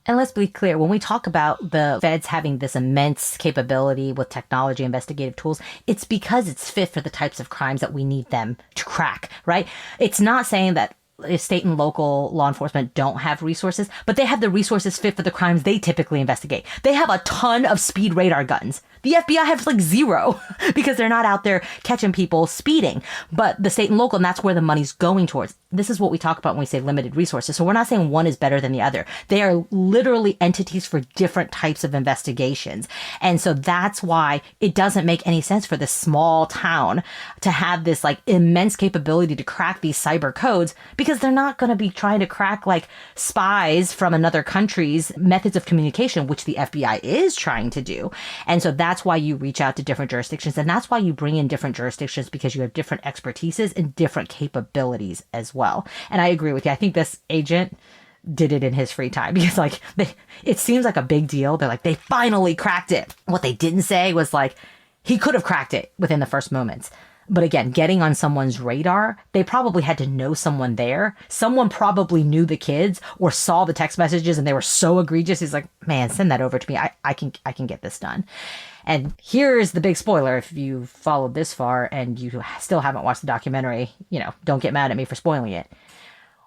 Speaker 1: And let's be clear, when we talk about the feds having this immense capability with technology, investigative tools, it's because it's fit for the types of crimes that we need them to crack, right? It's not saying that state and local law enforcement don't have resources, but they have the resources fit for the crimes they typically investigate. They have a ton of speed radar guns. The FBI has like zero because they're not out there catching people speeding. But the state and local, and that's where the money's going towards. This is what we talk about when we say limited resources. So we're not saying one is better than the other. They are literally entities for different types of investigations. And so that's why it doesn't make any sense for this small town to have this like immense capability to crack these cyber codes, because they're not going to be trying to crack like spies from another country's methods of communication, which the FBI is trying to do. And so that's why you reach out to different jurisdictions. And that's why you bring in different jurisdictions, because you have different expertises and different capabilities as well. And I agree with you. I think this agent did it in his free time because like it seems like a big deal. They're like, they finally cracked it. What they didn't say was like, he could have cracked it within the first moments. But again, getting on someone's radar, they probably had to know someone there. Someone probably knew the kids or saw the text messages and they were so egregious. He's like, man, send that over to me. I can get this done. And here's the big spoiler. If you followed this far and you still haven't watched the documentary, don't get mad at me for spoiling it.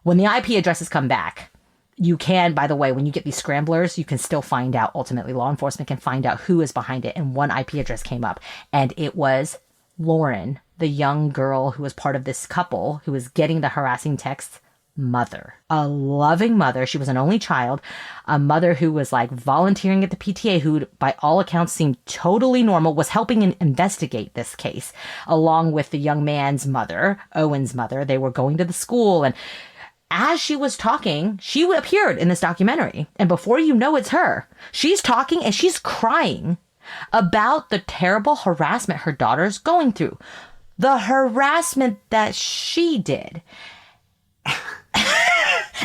Speaker 1: When the IP addresses come back, you can, by the way, when you get these scramblers, you can still find out, ultimately law enforcement can find out who is behind it. And one IP address came up and it was Lauren, the young girl who was part of this couple who was getting the harassing texts. Mother, a loving mother. She was an only child, a mother who was like volunteering at the PTA, who by all accounts seemed totally normal, was helping investigate this case along with the young man's mother, Owen's mother. They were going to the school, and as she was talking, she appeared in this documentary. And before you know it's her, she's talking and she's crying about the terrible harassment her daughter's going through. The harassment that she did.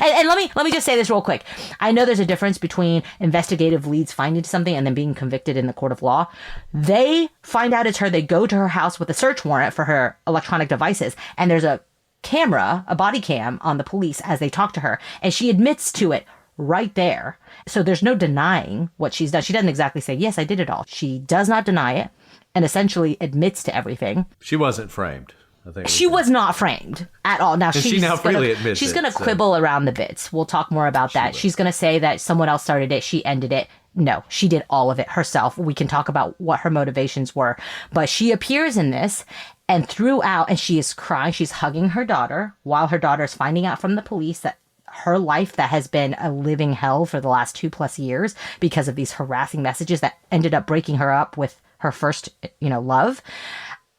Speaker 1: And let me just say this real quick. I know there's a difference between investigative leads finding something and then being convicted in the court of law. They find out it's her. They go to her house with a search warrant for her electronic devices. And there's a camera, a body cam on the police as they talk to her. And she admits to it right there. So there's no denying what she's done. She doesn't exactly say, yes, I did it all. She does not deny it and essentially admits to everything.
Speaker 2: She wasn't framed. I think
Speaker 1: she was not framed at all. Now
Speaker 2: she now freely admits
Speaker 1: she's going to quibble around the bits. We'll talk more about that. She's going to say that someone else started it. She ended it. No, she did all of it herself. We can talk about what her motivations were, but she appears in this and throughout, and she is crying. She's hugging her daughter while her daughter is finding out from the police that her life that has been a living hell for the last 2+ years because of these harassing messages that ended up breaking her up with her first, love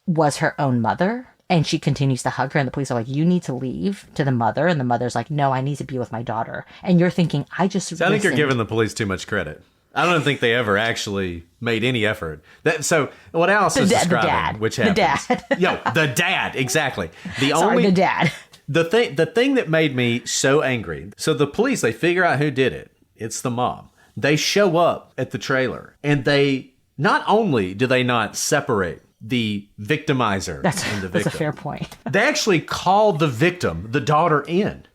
Speaker 1: was her own mother. And she continues to hug her, and the police are like, you need to leave, to the mother. And the mother's like, no, I need to be with my daughter. And you're thinking, I think
Speaker 2: you're giving the police too much credit. I don't think they ever actually made any effort. So what Alice is describing,
Speaker 1: the dad.
Speaker 2: Which happens.
Speaker 1: The dad.
Speaker 2: The dad, exactly.
Speaker 1: The dad.
Speaker 2: The thing that made me so angry, so the police, they figure out who did it. It's the mom. They show up at the trailer, and they not only do they not separate the victimizer and the
Speaker 1: That's a
Speaker 2: victim.
Speaker 1: fair point.
Speaker 2: They actually call the victim, the daughter, in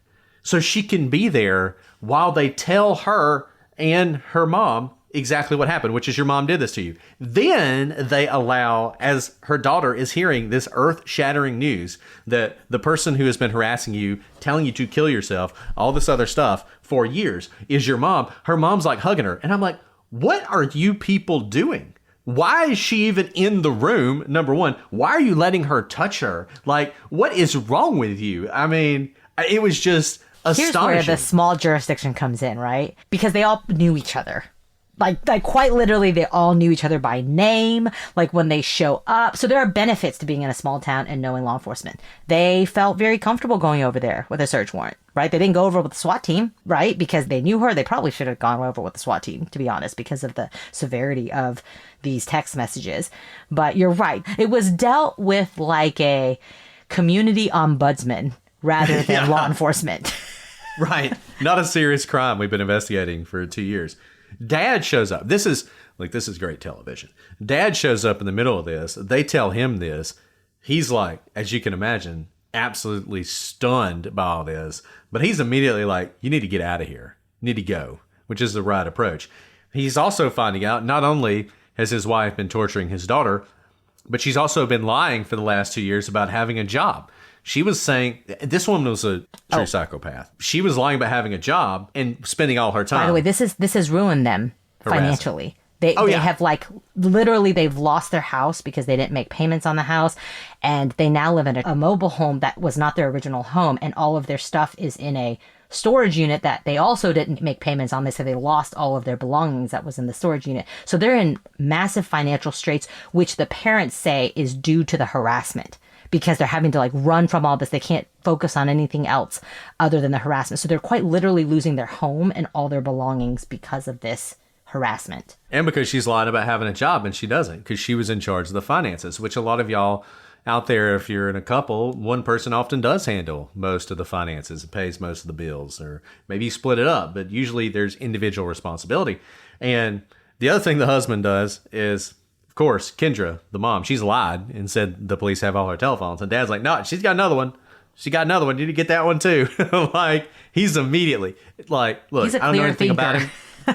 Speaker 2: so she can be there while they tell her and her mom exactly what happened, which is your mom did this to you. Then they allow, as her daughter is hearing this earth-shattering news that the person who has been harassing you, telling you to kill yourself, all this other stuff for years is your mom. Her mom's like hugging her. And I'm like, what are you people doing? Why is she even in the room? Number one, why are you letting her touch her? Like, what is wrong with you? I mean, it was just astonishing.
Speaker 1: Here's where the small jurisdiction comes in, right? Because they all knew each other. Like quite literally, they all knew each other by name, like when they show up. So there are benefits to being in a small town and knowing law enforcement. They felt very comfortable going over there with a search warrant, right? They didn't go over with the SWAT team, right? Because they knew her. They probably should have gone over with the SWAT team, to be honest, because of the severity of these text messages. But you're right. It was dealt with like a community ombudsman rather than law enforcement.
Speaker 2: Right. Not a serious crime we've been investigating for 2 years. Dad shows up. This is great television. Dad shows up in the middle of this. They tell him this. He's like, as you can imagine, absolutely stunned by all this. But he's immediately like, you need to get out of here. You need to go, which is the right approach. He's also finding out not only has his wife been torturing his daughter, but she's also been lying for the last 2 years about having a job. She was saying, this woman was a true psychopath. She was lying about having a job and spending all her time.
Speaker 1: By the way, this has ruined them financially. They have like literally they've lost their house because they didn't make payments on the house, and they now live in a mobile home that was not their original home, and all of their stuff is in a storage unit that they also didn't make payments on. They said they lost all of their belongings that was in the storage unit. So they're in massive financial straits, which the parents say is due to the harassment. Because they're having to like run from all this. They can't focus on anything else other than the harassment. So they're quite literally losing their home and all their belongings because of this harassment.
Speaker 2: And because she's lying about having a job and she doesn't, because she was in charge of the finances, which a lot of y'all out there, if you're in a couple, one person often does handle most of the finances and pays most of the bills, or maybe you split it up, but usually there's individual responsibility. And the other thing the husband does is, of course, Kendra, the mom, she's lied and said the police have all her telephones. And Dad's like, no, she's got another one. She got another one. You need to get that one too. Like, he's immediately like, look, I don't know anything about him.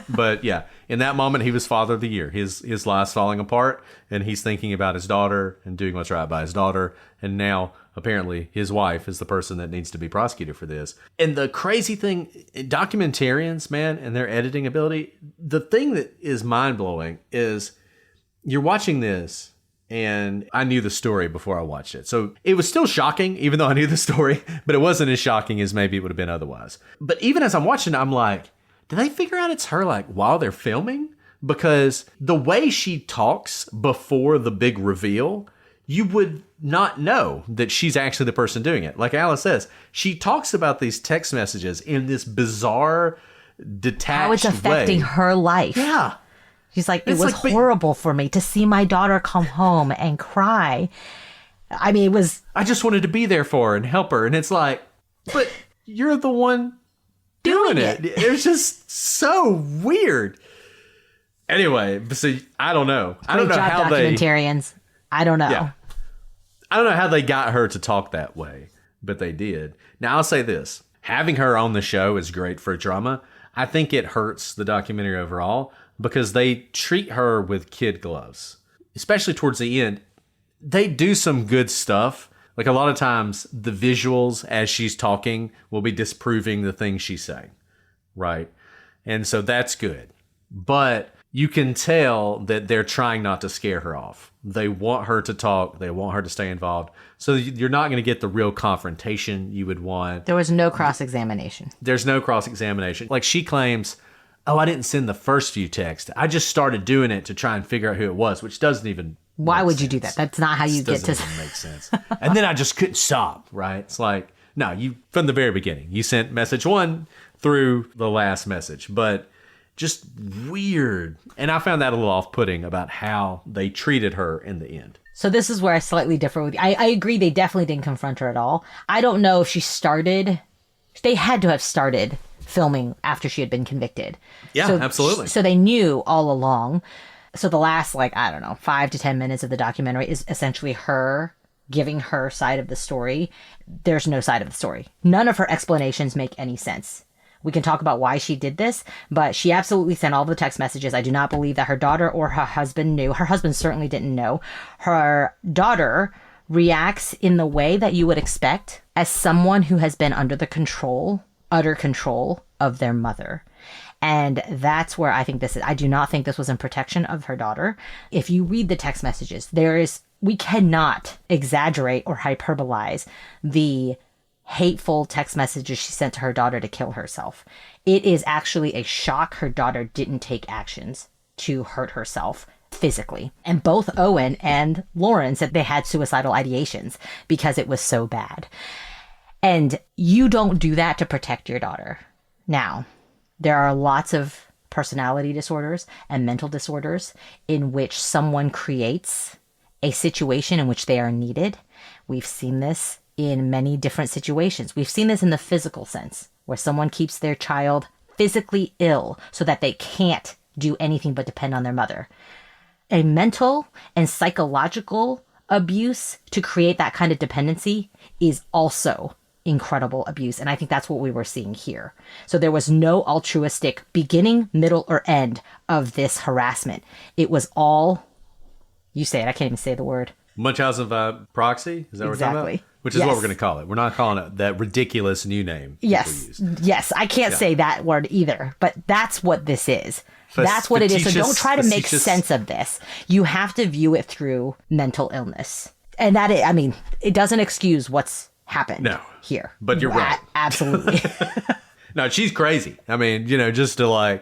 Speaker 2: But yeah, in that moment, he was father of the year. His life's falling apart, and he's thinking about his daughter and doing what's right by his daughter. And now, apparently, his wife is the person that needs to be prosecuted for this. And the crazy thing, documentarians, man, and their editing ability, the thing that is mind-blowing is you're watching this, and I knew the story before I watched it. So it was still shocking, even though I knew the story, but it wasn't as shocking as maybe it would have been otherwise. But even as I'm watching it, I'm like, did they figure out it's her like while they're filming? Because the way she talks before the big reveal, you would not know that she's actually the person doing it. Like Alice says, she talks about these text messages in this bizarre, detached
Speaker 1: How it's affecting
Speaker 2: way.
Speaker 1: her life.
Speaker 2: Yeah.
Speaker 1: She's like, it was horrible for me to see my daughter come home and cry. I mean, it was...
Speaker 2: I just wanted to be there for her and help her. And it's like, but you're the one doing it. It was just so weird. Anyway, so I don't know. I don't know how
Speaker 1: documentarians. I don't know.
Speaker 2: Yeah. I don't know how they got her to talk that way, but they did. Now, I'll say this. Having her on the show is great for drama. I think it hurts the documentary overall because they treat her with kid gloves, especially towards the end. They do some good stuff. Like a lot of times the visuals as she's talking will be disproving the things she's saying, right? And so that's good. But you can tell that they're trying not to scare her off. They want her to talk. They want her to stay involved. So you're not going to get the real confrontation you would want.
Speaker 1: There was no cross-examination.
Speaker 2: There's no cross-examination. Like she claims, oh, I didn't send the first few texts. I just started doing it to try and figure out who it was, which doesn't even
Speaker 1: Why would you do that? That's not how you get to...
Speaker 2: Doesn't even make sense. And then I just couldn't stop, right? It's like, no, you from the very beginning. You sent message 1 through the last message. But just weird. And I found that a little off-putting about how they treated her in the end.
Speaker 1: So this is where I slightly differ with you. I agree they definitely didn't confront her at all. I don't know if she started... They had to have started filming after she had been convicted.
Speaker 2: Yeah,
Speaker 1: so,
Speaker 2: absolutely.
Speaker 1: So they knew all along. So the last, like, I don't know, 5 to 10 minutes of the documentary is essentially her giving her side of the story. There's no side of the story. None of her explanations make any sense. We can talk about why she did this, but she absolutely sent all the text messages. I do not believe that her daughter or her husband knew. Her husband certainly didn't know. Her daughter reacts in the way that you would expect as someone who has been under the control, utter control of their mother. And that's where I think this is. I do not think this was in protection of her daughter. If you read the text messages, we cannot exaggerate or hyperbolize the hateful text messages she sent to her daughter to kill herself. It is actually a shock her daughter didn't take actions to hurt herself physically. And both Owen and Lauren said they had suicidal ideations because it was so bad. And you don't do that to protect your daughter. Now, there are lots of personality disorders and mental disorders in which someone creates a situation in which they are needed. We've seen this in many different situations. We've seen this in the physical sense, where someone keeps their child physically ill so that they can't do anything but depend on their mother. A mental and psychological abuse to create that kind of dependency is also incredible abuse. And I think that's what we were seeing here. So there was no altruistic beginning, middle, or end of this harassment. It was all, you say it, I can't even say the word.
Speaker 2: Munchausen by proxy? Is that what we're talking about? Which is what we're going to call it. We're not calling it that ridiculous new name.
Speaker 1: Yes. Yes. I can't say that word either, but that's what this is. That's what it is. So don't try to make sense of this. You have to view it through mental illness. And it doesn't excuse what's happened here. But you're right. Absolutely.
Speaker 2: No, she's crazy. I mean, just to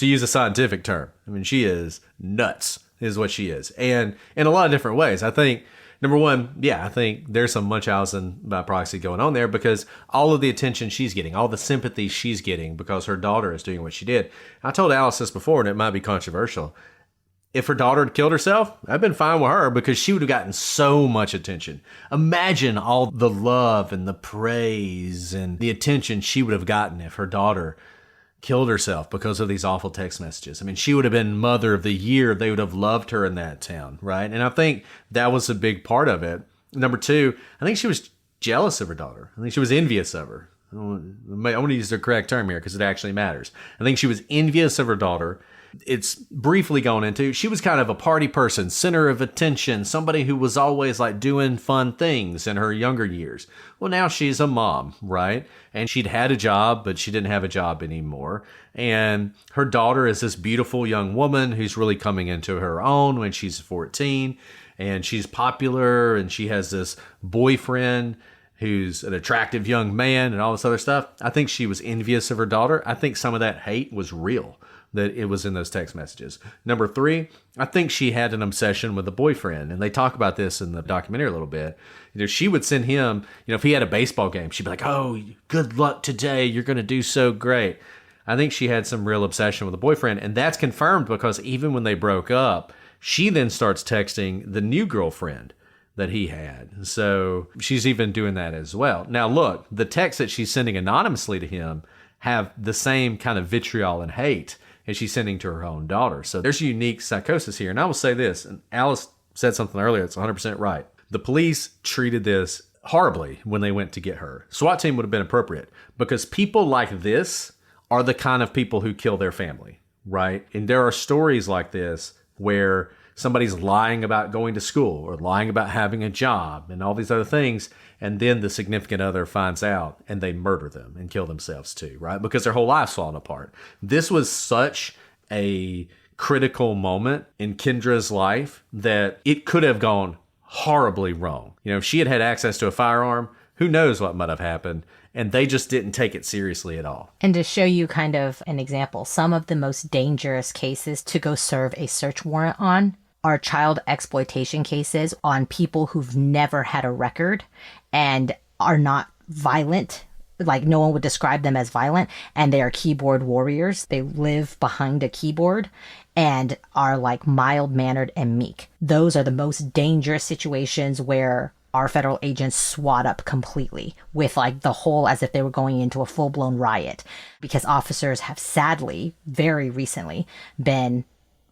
Speaker 2: use a scientific term, she is nuts is what she is. And in a lot of different ways. I think, number one, I think there's some Munchausen by proxy going on there because all of the attention she's getting, all the sympathy she's getting because her daughter is doing what she did. I told Alice this before, and it might be controversial. If her daughter had killed herself, I'd been fine with her because she would have gotten so much attention. Imagine all the love and the praise and the attention she would have gotten if her daughter killed herself because of these awful text messages. She would have been Mother of the Year. They would have loved her in that town, right? And I think that was a big part of it. Number two, I think she was jealous of her daughter. I think she was envious of her. I want to use the correct term here because it actually matters. I think she was envious of her daughter. It's briefly gone into, she was kind of a party person, center of attention, somebody who was always doing fun things in her younger years. Well, now she's a mom, right? And she'd had a job, but she didn't have a job anymore. And her daughter is this beautiful young woman who's really coming into her own when she's 14. And she's popular and she has this boyfriend who's an attractive young man and all this other stuff. I think she was envious of her daughter. I think some of that hate was real, that it was in those text messages. Number three, I think she had an obsession with a boyfriend. And they talk about this in the documentary a little bit. She would send him, if he had a baseball game, she'd be like, oh, good luck today. You're going to do so great. I think she had some real obsession with a boyfriend. And that's confirmed because even when they broke up, she then starts texting the new girlfriend that he had. So she's even doing that as well. Now, look, the texts that she's sending anonymously to him have the same kind of vitriol and hate as she's sending to her own daughter. So there's a unique psychosis here. And I will say this, and Alice said something earlier, it's 100% right. The police treated this horribly when they went to get her. SWAT team would have been appropriate because people like this are the kind of people who kill their family, right? And there are stories like this where somebody's lying about going to school or lying about having a job and all these other things. And then the significant other finds out and they murder them and kill themselves too, right? Because their whole life's falling apart. This was such a critical moment in Kendra's life that it could have gone horribly wrong. If she had had access to a firearm, who knows what might have happened. And they just didn't take it seriously at all.
Speaker 1: And to show you kind of an example, some of the most dangerous cases to go serve a search warrant on are child exploitation cases on people who've never had a record and are not violent. No one would describe them as violent, and they are keyboard warriors. They live behind a keyboard and are mild-mannered and meek. Those are the most dangerous situations where our federal agents swat up completely with the whole as if they were going into a full-blown riot, because officers have sadly, very recently, been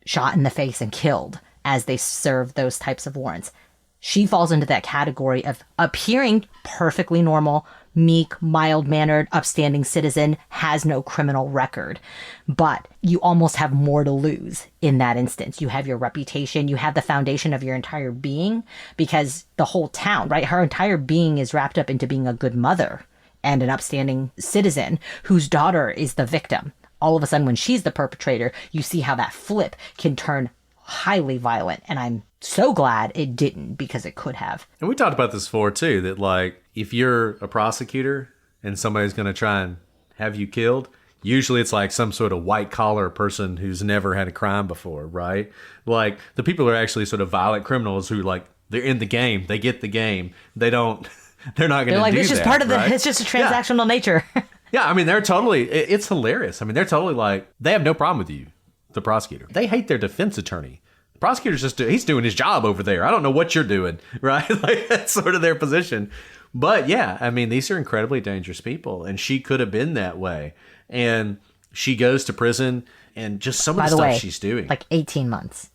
Speaker 1: shot in the face and killed as they serve those types of warrants. She falls into that category of appearing perfectly normal, meek, mild-mannered, upstanding citizen, has no criminal record. But you almost have more to lose in that instance. You have your reputation, you have the foundation of your entire being, because the whole town, right? Her entire being is wrapped up into being a good mother and an upstanding citizen whose daughter is the victim. All of a sudden, when she's the perpetrator, you see how that flip can turn highly violent. And I'm so glad it didn't, because it could have.
Speaker 2: And we talked about this before too, that like if you're a prosecutor and somebody's going to try and have you killed, usually it's like some sort of white collar person who's never had a crime before, right? Like the people who are actually sort of violent criminals who like they're in the game, they get the game, they don't, they're not going to
Speaker 1: like,
Speaker 2: do that.
Speaker 1: It's just part of
Speaker 2: right?
Speaker 1: it's just a transactional nature.
Speaker 2: Yeah, I mean they're totally. It's hilarious. I mean they're totally like they have no problem with you, the prosecutor. They hate their defense attorney. The prosecutor's he's doing his job over there. I don't know what you're doing, right? Like that's sort of their position. But yeah, I mean these are incredibly dangerous people, and she could have been that way. And she goes to prison, and just some of the stuff she's doing,
Speaker 1: like 18 months,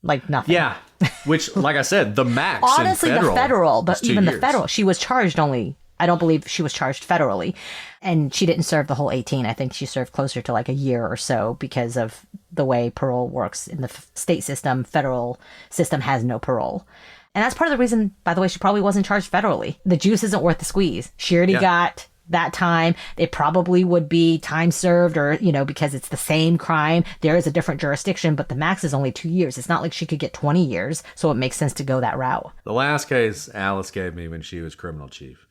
Speaker 1: like nothing.
Speaker 2: Yeah, which, like I said, the max.
Speaker 1: Honestly,
Speaker 2: in
Speaker 1: the federal, but even the
Speaker 2: years.
Speaker 1: federal, she was charged only. I don't believe she was charged federally, and she didn't serve the whole 18. I think she served closer to like a year or so because of the way parole works in the state system. Federal system has no parole. And that's part of the reason, by the way, she probably wasn't charged federally. The juice isn't worth the squeeze. She already got that time. It probably would be time served, or, because it's the same crime. There is a different jurisdiction, but the max is only 2 years. It's not like she could get 20 years. So it makes sense to go that route.
Speaker 2: The last case Alice gave me when she was criminal chief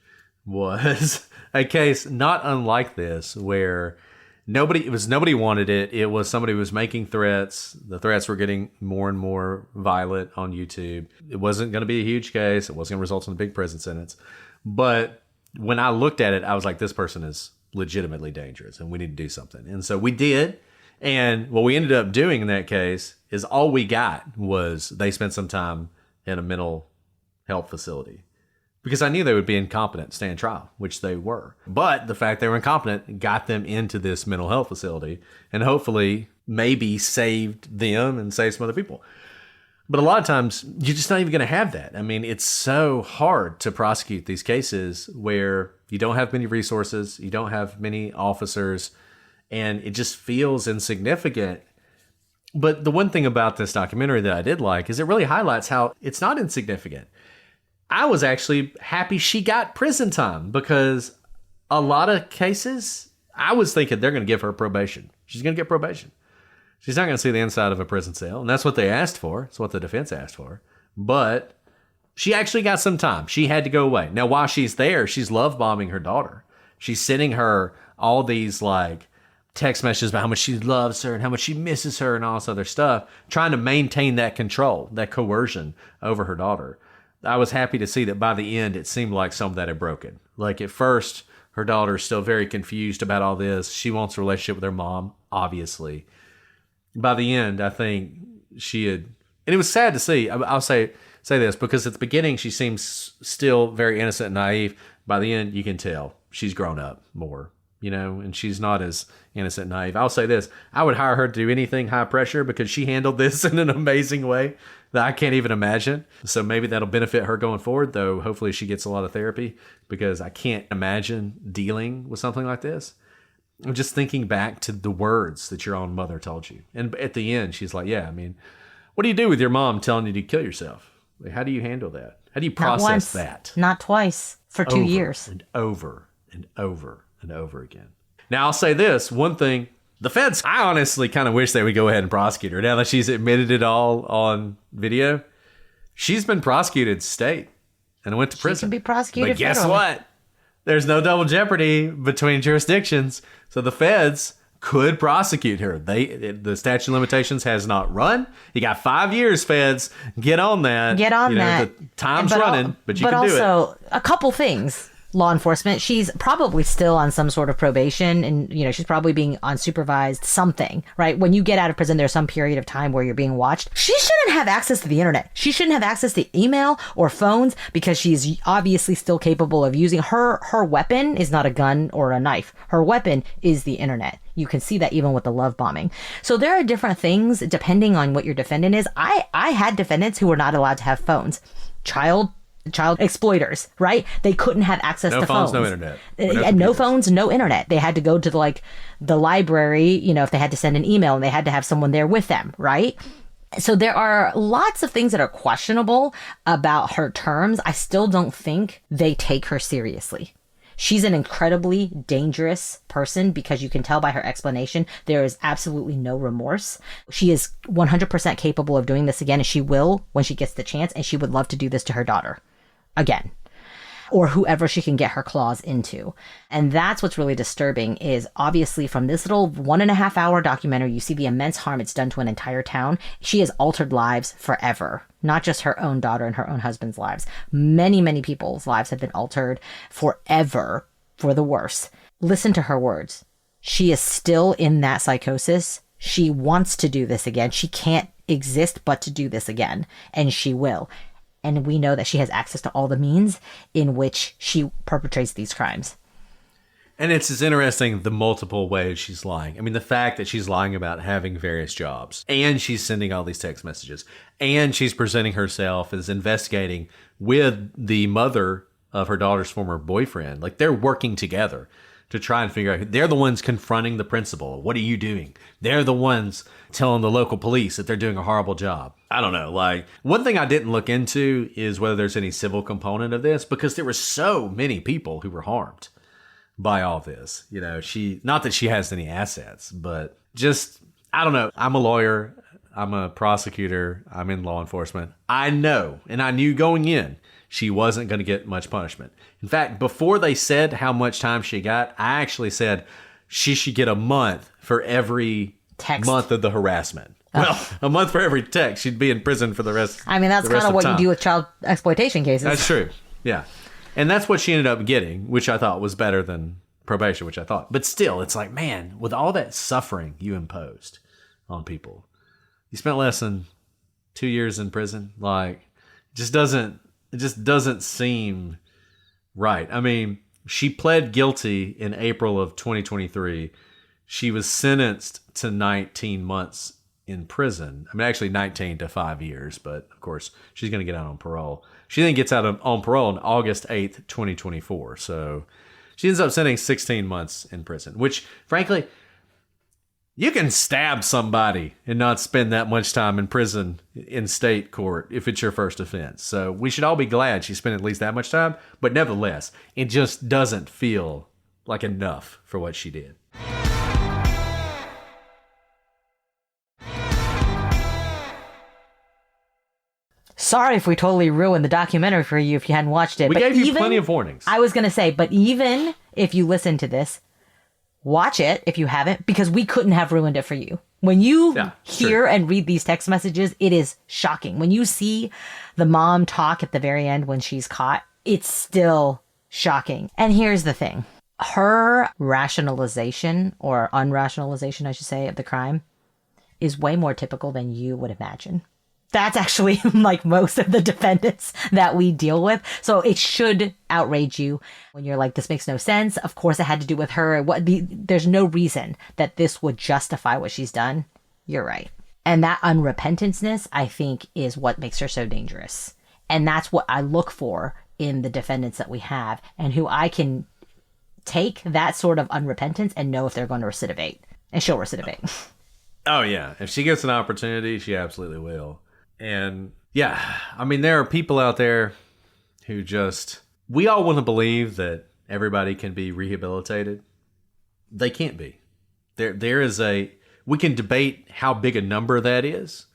Speaker 2: was a case not unlike this, where nobody wanted it. It was somebody who was making threats. The threats were getting more and more violent on YouTube. It wasn't going to be a huge case. It wasn't going to result in a big prison sentence. But when I looked at it, I was like, this person is legitimately dangerous and we need to do something. And so we did. And what we ended up doing in that case is all we got was they spent some time in a mental health facility. Because I knew they would be incompetent to stand trial, which they were. But the fact they were incompetent got them into this mental health facility and hopefully maybe saved them and saved some other people. But a lot of times, you're just not even going to have that. I mean, it's so hard to prosecute these cases where you don't have many resources, you don't have many officers, and it just feels insignificant. But the one thing about this documentary that I did like is it really highlights how it's not insignificant. I was actually happy she got prison time, because a lot of cases, I was thinking they're going to give her probation. She's going to get probation. She's not going to see the inside of a prison cell. And that's what they asked for. It's what the defense asked for. But she actually got some time. She had to go away. Now, while she's there, she's love bombing her daughter. She's sending her all these like text messages about how much she loves her and how much she misses her and all this other stuff, trying to maintain that control, that coercion over her daughter. I was happy to see that by the end, it seemed like some of that had broken. Like at first, her daughter's still very confused about all this. She wants a relationship with her mom, obviously. By the end, I think she had, and it was sad to see. I'll say this, because at the beginning, she seems still very innocent and naive. By the end, you can tell she's grown up more, and she's not as innocent and naive. I'll say this, I would hire her to do anything high pressure, because she handled this in an amazing way that I can't even imagine. So maybe that'll benefit her going forward, though hopefully she gets a lot of therapy, because I can't imagine dealing with something like this. I'm just thinking back to the words that your own mother told you. And at the end, she's like, yeah, I mean, what do you do with your mom telling you to kill yourself? Like, how do you handle that? How do you process
Speaker 1: not once,
Speaker 2: that?
Speaker 1: Not twice, for 2 years.
Speaker 2: And over and over and over again. Now, I'll say this, one thing, the feds, I honestly kind of wish they would go ahead and prosecute her. Now that she's admitted it all on video, she's been prosecuted state and went to prison.
Speaker 1: She can be prosecuted
Speaker 2: But guess
Speaker 1: federally.
Speaker 2: what? There's no double jeopardy between jurisdictions. So the feds could prosecute her. The statute of limitations has not run. You got 5 years, feds. Get on that.
Speaker 1: Get on that.
Speaker 2: The time's running, but you can do it.
Speaker 1: But also, a couple things. law enforcement. She's probably still on some sort of probation, and she's probably being unsupervised something, right? When you get out of prison, there's some period of time where you're being watched. She shouldn't have access to the internet. She shouldn't have access to email or phones, because she's obviously still capable of using her weapon is not a gun or a knife. Her weapon is the internet. You can see that even with the love bombing. So there are different things depending on what your defendant is. I had defendants who were not allowed to have phones. Child exploiters, right? They couldn't have access to phones.
Speaker 2: No internet.
Speaker 1: And no phones, no internet. They had to go to the library, if they had to send an email, and they had to have someone there with them, right? So there are lots of things that are questionable about her terms. I still don't think they take her seriously. She's an incredibly dangerous person, because you can tell by her explanation there is absolutely no remorse. She is 100% capable of doing this again, and she will when she gets the chance, and she would love to do this to her daughter again, or whoever she can get her claws into. And that's what's really disturbing, is obviously from this little 1.5 hour documentary, you see the immense harm it's done to an entire town. She has altered lives forever, not just her own daughter and her own husband's lives. Many, many people's lives have been altered forever for the worse. Listen to her words. She is still in that psychosis. She wants to do this again. She can't exist but to do this again, and she will. And we know that she has access to all the means in which she perpetrates these crimes.
Speaker 2: And it's interesting the multiple ways she's lying. I mean, the fact that she's lying about having various jobs, and she's sending all these text messages, and she's presenting herself as investigating with the mother of her daughter's former boyfriend. Like, they're working together to try and figure out. They're the ones confronting the principal. What are you doing? They're the ones telling the local police that they're doing a horrible job. I don't know. Like, one thing I didn't look into is whether there's any civil component of this, because there were so many people who were harmed by all this. Not that she has any assets, but just, I don't know. I'm a lawyer. I'm a prosecutor. I'm in law enforcement. I know, and I knew going in, she wasn't going to get much punishment. In fact, before they said how much time she got, I actually said she should get a month for every month of the harassment. Well, a month for every text. She'd be in prison for the rest.
Speaker 1: I mean, that's kind of what you do with child exploitation cases.
Speaker 2: That's true. Yeah. And that's what she ended up getting, which I thought was better than probation, which I thought. But still, it's like, man, with all that suffering you imposed on people, you spent less than 2 years in prison. Like, it just doesn't seem right. I mean, she pled guilty in April of 2023. She was sentenced to 19 months in prison. I mean, actually 19 to 5 years, but of course she's going to get out on parole. She then gets out on parole on August 8th, 2024. So she ends up spending 16 months in prison, which frankly, you can stab somebody and not spend that much time in prison in state court if it's your first offense. So we should all be glad she spent at least that much time, but nevertheless, it just doesn't feel like enough for what she did.
Speaker 1: Sorry if we totally ruined the documentary for you if you hadn't watched it.
Speaker 2: We gave you plenty of warnings.
Speaker 1: I was going to say, but even if you listen to this, watch it if you haven't, because we couldn't have ruined it for you. When you hear and read these text messages, it is shocking. When you see the mom talk at the very end when she's caught, it's still shocking. And here's the thing. Her rationalization, or unrationalization, I should say, of the crime is way more typical than you would imagine. That's actually like most of the defendants that we deal with. So it should outrage you when you're like, this makes no sense. Of course, it had to do with her. There's no reason that this would justify what she's done. You're right. And that unrepentanceness, I think, is what makes her so dangerous. And that's what I look for in the defendants that we have, and who I can take that sort of unrepentance and know if they're going to recidivate. And she'll recidivate.
Speaker 2: Oh, yeah. If she gets an opportunity, she absolutely will. And yeah, I mean, there are people out there who we all want to believe that everybody can be rehabilitated. They can't be. We can debate how big a number that is,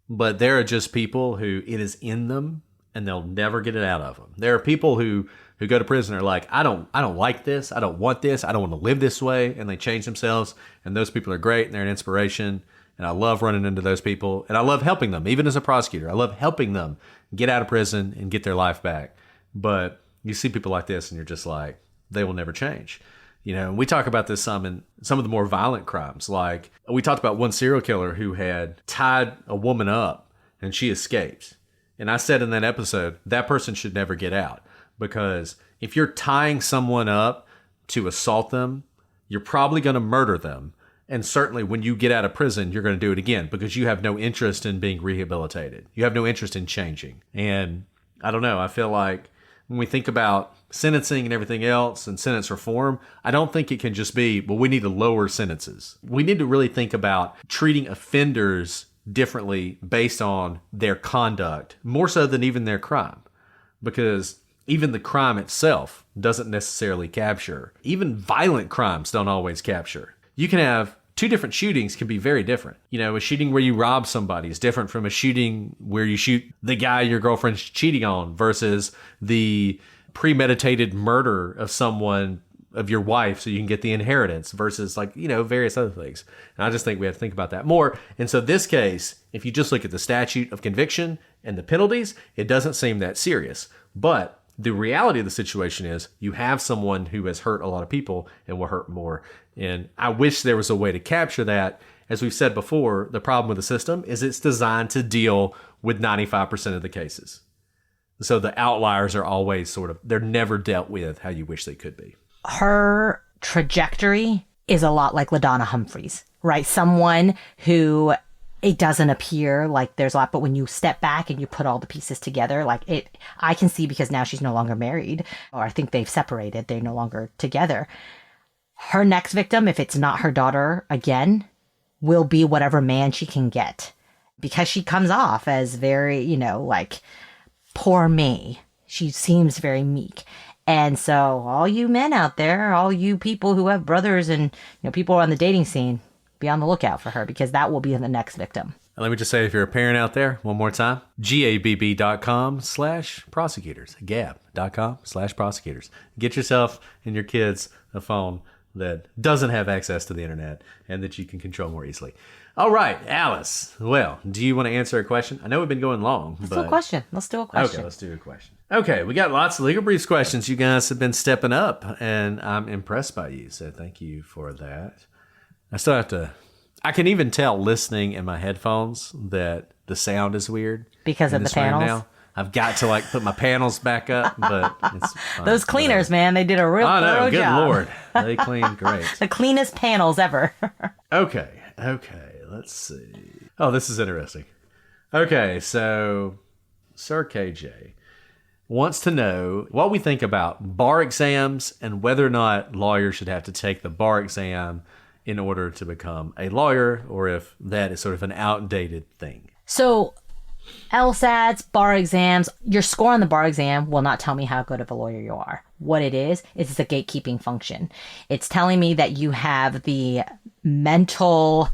Speaker 2: but there are just people who it is in them and they'll never get it out of them. There are people who go to prison and are like, I don't like this. I don't want this. I don't want to live this way. And they change themselves. And those people are great and they're an inspiration. And I love running into those people, and I love helping them, even as a prosecutor. I love helping them get out of prison and get their life back. But you see people like this and you're just like, they will never change. You know, we talk about this some in some of the more violent crimes. Like we talked about one serial killer who had tied a woman up and she escaped. And I said in that episode, that person should never get out, because if you're tying someone up to assault them, you're probably going to murder them. And certainly when you get out of prison, you're going to do it again because you have no interest in being rehabilitated. You have no interest in changing. And I don't know, I feel like when we think about sentencing and everything else and sentence reform, I don't think it can just be, well, we need to lower sentences. We need to really think about treating offenders differently based on their conduct, more so than even their crime. Because even the crime itself doesn't necessarily capture. Even violent crimes don't always capture. You can have two different shootings can be very different. You know, a shooting where you rob somebody is different from a shooting where you shoot the guy your girlfriend's cheating on versus the premeditated murder of someone, of your wife, so you can get the inheritance versus, like, you know, various other things. And I just think we have to think about that more. And so this case, if you just look at the statute of conviction and the penalties, it doesn't seem that serious. But the reality of the situation is you have someone who has hurt a lot of people and will hurt more. And I wish there was a way to capture that. As we've said before, the problem with the system is it's designed to deal with 95% of the cases. So the outliers are always sort of, they're never dealt with how you wish they could be.
Speaker 1: Her trajectory is a lot like LaDonna Humphreys, right? Someone who, it doesn't appear like there's a lot, but when you step back and you put all the pieces together, like it, I can see, because now she's no longer married, or I think they've separated, they're no longer together. Her next victim, if it's not her daughter again, will be whatever man she can get, because she comes off as very, you know, like, poor me. She seems very meek. And so all you men out there, all you people who have brothers and, you know, people on the dating scene, be on the lookout for her, because that will be the next victim.
Speaker 2: And let me just say, if you're a parent out there, one more time, gabb.com/prosecutors, gab.com/prosecutors. Get yourself and your kids a phone that doesn't have access to the internet and that you can control more easily. All right, Alice. Well, do you want to answer a question? I know we've been going long.
Speaker 1: Let's do a question.
Speaker 2: Okay, let's do a question. Okay, we got lots of legal briefs questions. You guys have been stepping up, and I'm impressed by you, so thank you for that. I still have to, I can even tell listening in my headphones that the sound is weird.
Speaker 1: Because of the panels? Now.
Speaker 2: I've got to, like, put my panels back up, but it's fine.
Speaker 1: Those cleaners, man, they did a real thorough
Speaker 2: good
Speaker 1: job.
Speaker 2: Lord. They cleaned great.
Speaker 1: The cleanest panels ever.
Speaker 2: Okay, let's see. Oh, this is interesting. Okay, so Sir KJ wants to know what we think about bar exams and whether or not lawyers should have to take the bar exam in order to become a lawyer, or if that is sort of an outdated thing.
Speaker 1: So LSATs, bar exams, your score on the bar exam will not tell me how good of a lawyer you are. What it is it's a gatekeeping function. It's telling me that you have the mental,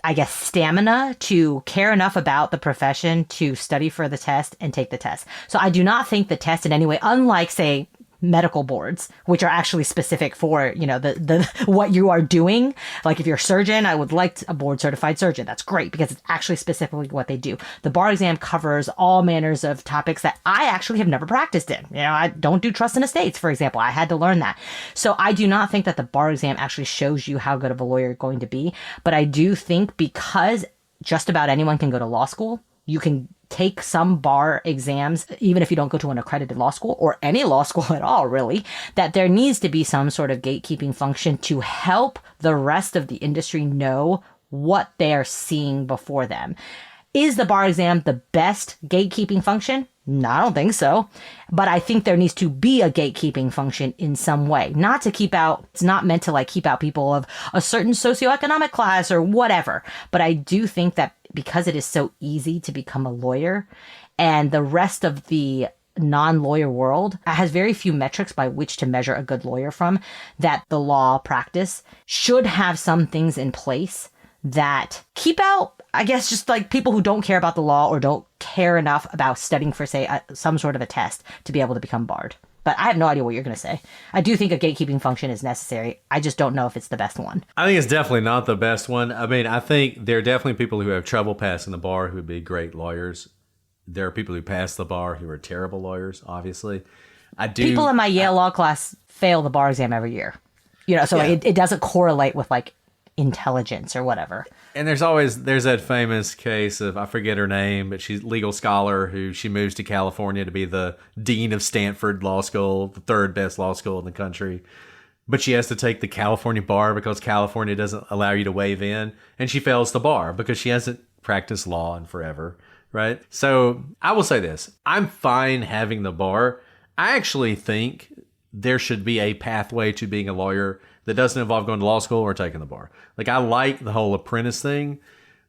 Speaker 1: I guess, stamina to care enough about the profession to study for the test and take the test. So I do not think the test in any way, unlike, say, medical boards, which are actually specific for, you know, the what you are doing. Like if you're a surgeon, I would like a board certified surgeon. That's great because it's actually specifically what they do. The bar exam covers all manners of topics that I actually have never practiced in. You know, I don't do trust and estates, for example. I had to learn that. So I do not think that the bar exam actually shows you how good of a lawyer you're going to be. But I do think because just about anyone can go to law school, you can take some bar exams, even if you don't go to an accredited law school or any law school at all, really, that there needs to be some sort of gatekeeping function to help the rest of the industry know what they are seeing before them. Is the bar exam the best gatekeeping function? No, I don't think so. But I think there needs to be a gatekeeping function in some way. Not to keep out, it's not meant to like keep out people of a certain socioeconomic class or whatever. But I do think that because it is so easy to become a lawyer and the rest of the non-lawyer world has very few metrics by which to measure a good lawyer from, that the law practice should have some things in place that keep out, I guess, just like people who don't care about the law or don't care enough about studying for, say, some sort of a test to be able to become barred. But I have no idea what you're going to say. I do think a gatekeeping function is necessary. I just don't know if it's the best one.
Speaker 2: I think it's definitely not the best one. I mean, I think there are definitely people who have trouble passing the bar who would be great lawyers. There are people who pass the bar who are terrible lawyers, obviously. I do.
Speaker 1: People in my Yale law class fail the bar exam every year. So it doesn't correlate with like intelligence or whatever.
Speaker 2: And there's that famous case of, I forget her name, but she's a legal scholar who she moves to California to be the dean of Stanford Law School, the third best law school in the country. But she has to take the California bar because California doesn't allow you to waive in. And she fails the bar because she hasn't practiced law in forever, right? So I will say this. I'm fine having the bar. I actually think there should be a pathway to being a lawyer that doesn't involve going to law school or taking the bar. Like, I like the whole apprentice thing.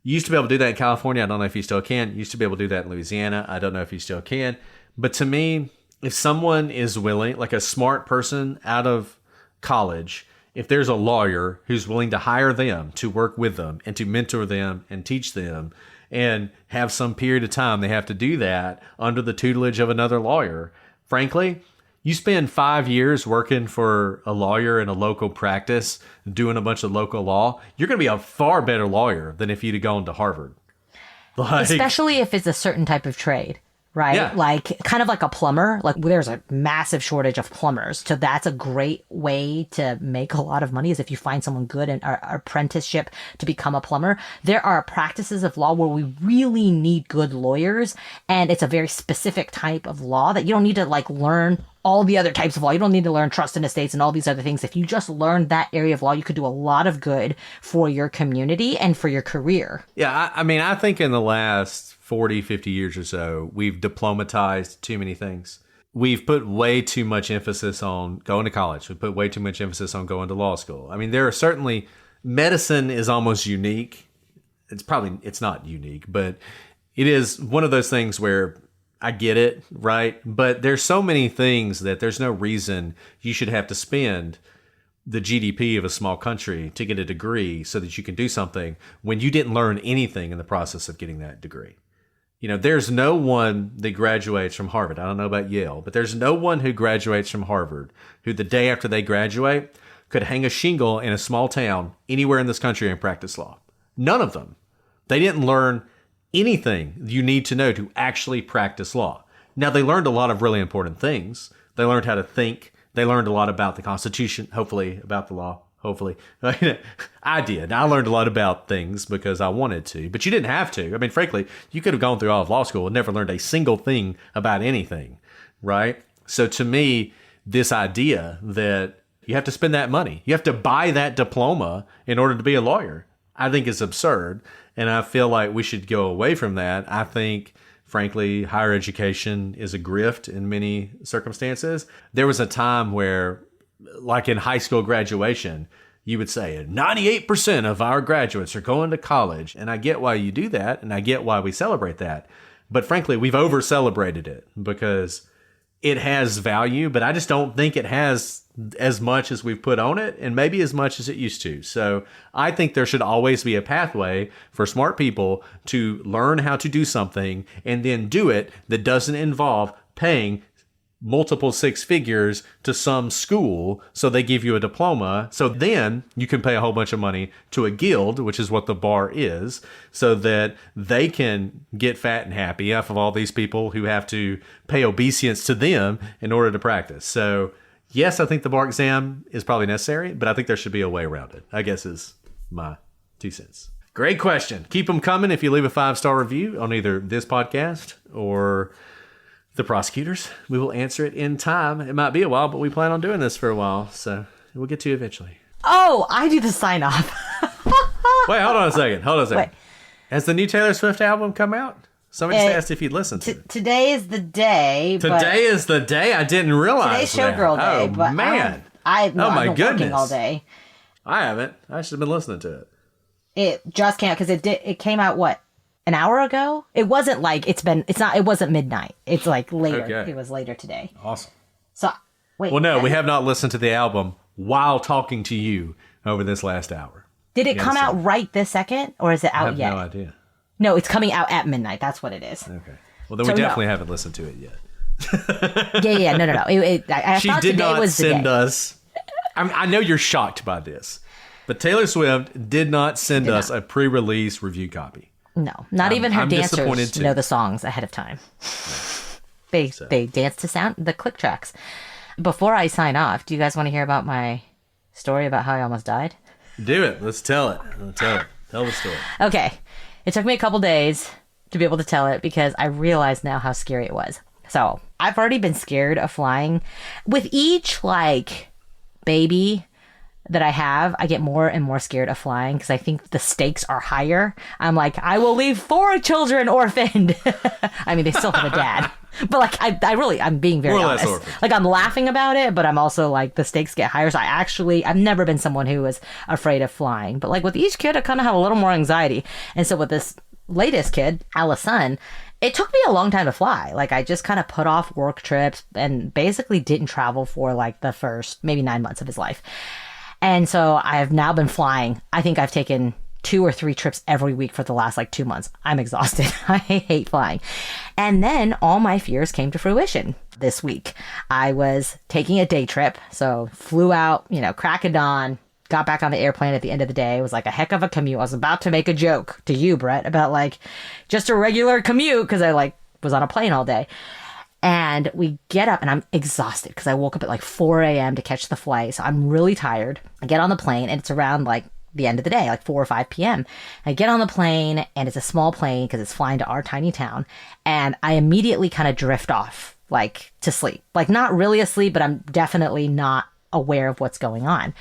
Speaker 2: You used to be able to do that in California. I don't know if you still can. You used to be able to do that in Louisiana. I don't know if you still can. But to me, if someone is willing, like a smart person out of college, if there's a lawyer who's willing to hire them to work with them and to mentor them and teach them and have some period of time they have to do that under the tutelage of another lawyer, frankly, you spend 5 years working for a lawyer in a local practice, doing a bunch of local law, you're going to be a far better lawyer than if you'd have gone to Harvard.
Speaker 1: Especially if it's a certain type of trade, right?
Speaker 2: Yeah.
Speaker 1: Like kind of like a plumber. Like there's a massive shortage of plumbers. So that's a great way to make a lot of money is if you find someone good in our apprenticeship to become a plumber. There are practices of law where we really need good lawyers. And it's a very specific type of law that you don't need to like learn all the other types of law. You don't need to learn trust and estates and all these other things. If you just learn that area of law, you could do a lot of good for your community and for your career.
Speaker 2: Yeah, I mean, I think in the last 40, 50 years or so, we've diplomatized too many things. We've put way too much emphasis on going to college. We put way too much emphasis on going to law school. I mean, there are certainly, medicine is almost unique. It's not unique, but it is one of those things where I get it, right? But there's so many things that there's no reason you should have to spend the GDP of a small country to get a degree so that you can do something when you didn't learn anything in the process of getting that degree. There's no one that graduates from Harvard. I don't know about Yale, but there's no one who graduates from Harvard who the day after they graduate could hang a shingle in a small town anywhere in this country and practice law. None of them. They didn't learn anything you need to know to actually practice law. Now, they learned a lot of really important things. They learned how to think. They learned a lot about the Constitution, hopefully, about the law, hopefully. I did. I learned a lot about things because I wanted to, but you didn't have to. I mean, frankly, you could have gone through all of law school and never learned a single thing about anything, right? So to me, this idea that you have to spend that money, you have to buy that diploma in order to be a lawyer, I think is absurd. And I feel like we should go away from that. I think, frankly, higher education is a grift in many circumstances. There was a time where, like in high school graduation, you would say 98% of our graduates are going to college. And I get why you do that, and I get why we celebrate that. But frankly, we've over-celebrated it because it has value, but I just don't think it has as much as we've put on it and maybe as much as it used to. So I think there should always be a pathway for smart people to learn how to do something and then do it that doesn't involve paying multiple six figures to some school so they give you a diploma. So then you can pay a whole bunch of money to a guild, which is what the bar is, so that they can get fat and happy off of all these people who have to pay obeisance to them in order to practice. So yes, I think the bar exam is probably necessary, but I think there should be a way around it, I guess is my 2 cents. Great question. Keep them coming if you leave a 5-star review on either this podcast or the prosecutors. We will answer it in time. It might be a while, but we plan on doing this for a while, so we'll get to you eventually.
Speaker 1: Oh, I do the sign off.
Speaker 2: Wait, hold on a second.
Speaker 1: Wait.
Speaker 2: Has the new Taylor Swift album come out? Somebody just asked if you'd listen to it.
Speaker 1: Today is the day.
Speaker 2: Today is the day? I didn't realize
Speaker 1: Today's Showgirl Day.
Speaker 2: Oh,
Speaker 1: but
Speaker 2: man.
Speaker 1: I've
Speaker 2: my
Speaker 1: been
Speaker 2: goodness.
Speaker 1: working all day.
Speaker 2: I haven't. I should have been listening to it.
Speaker 1: It just came out because it came out, what, an hour ago? It wasn't like it wasn't midnight. It's like later.
Speaker 2: Okay.
Speaker 1: It was later today.
Speaker 2: Awesome.
Speaker 1: So, wait.
Speaker 2: Well, no, we have not listened to the album while talking to you over this last hour.
Speaker 1: Did it come out right this second, or is it out yet?
Speaker 2: I have no idea.
Speaker 1: No, it's coming out at midnight. That's what it is.
Speaker 2: Okay. Well, then we definitely haven't listened to it yet.
Speaker 1: Yeah. No. I
Speaker 2: She
Speaker 1: thought
Speaker 2: did
Speaker 1: today
Speaker 2: not
Speaker 1: was the
Speaker 2: send
Speaker 1: day.
Speaker 2: us. I know you're shocked by this, but Taylor Swift did not send us a pre-release review copy.
Speaker 1: No, not even her
Speaker 2: I'm disappointed
Speaker 1: dancers
Speaker 2: too.
Speaker 1: know the songs ahead of time. They
Speaker 2: So
Speaker 1: they dance to sound the click tracks. Before I sign off, do you guys want to hear about my story about how I almost died?
Speaker 2: do it. Let's tell it. Tell it. Tell the story.
Speaker 1: Okay. It took me a couple days to be able to tell it because I realize now how scary it was. So I've already been scared of flying. With each like baby that I have, I get more and more scared of flying because I think the stakes are higher. I'm like, I will leave 4 children orphaned. I mean, they still have a dad. But like, I'm being very
Speaker 2: More or less
Speaker 1: honest.
Speaker 2: orphaned.
Speaker 1: Like, I'm laughing about it, but I'm also like, the stakes get higher. So I've never been someone who was afraid of flying. But like with each kid, I kind of have a little more anxiety. And so with this latest kid, Allison, it took me a long time to fly. Like, I just kind of put off work trips and basically didn't travel for like the first maybe 9 months of his life. And so I have now been flying. I think I've taken 2 or 3 trips every week for the last like 2 months. I'm exhausted. I hate flying. And then all my fears came to fruition this week. I was taking a day trip. So flew out, crack of dawn, got back on the airplane at the end of the day. It was like a heck of a commute. I was about to make a joke to you, Brett, about like just a regular commute because I like was on a plane all day. And we get up and I'm exhausted because I woke up at like 4 a.m. to catch the flight. So I'm really tired. I get on the plane and it's around like the end of the day, like 4 or 5 p.m. I get on the plane and it's a small plane because it's flying to our tiny town. And I immediately kind of drift off like to sleep, like not really asleep, but I'm definitely not aware of what's going on.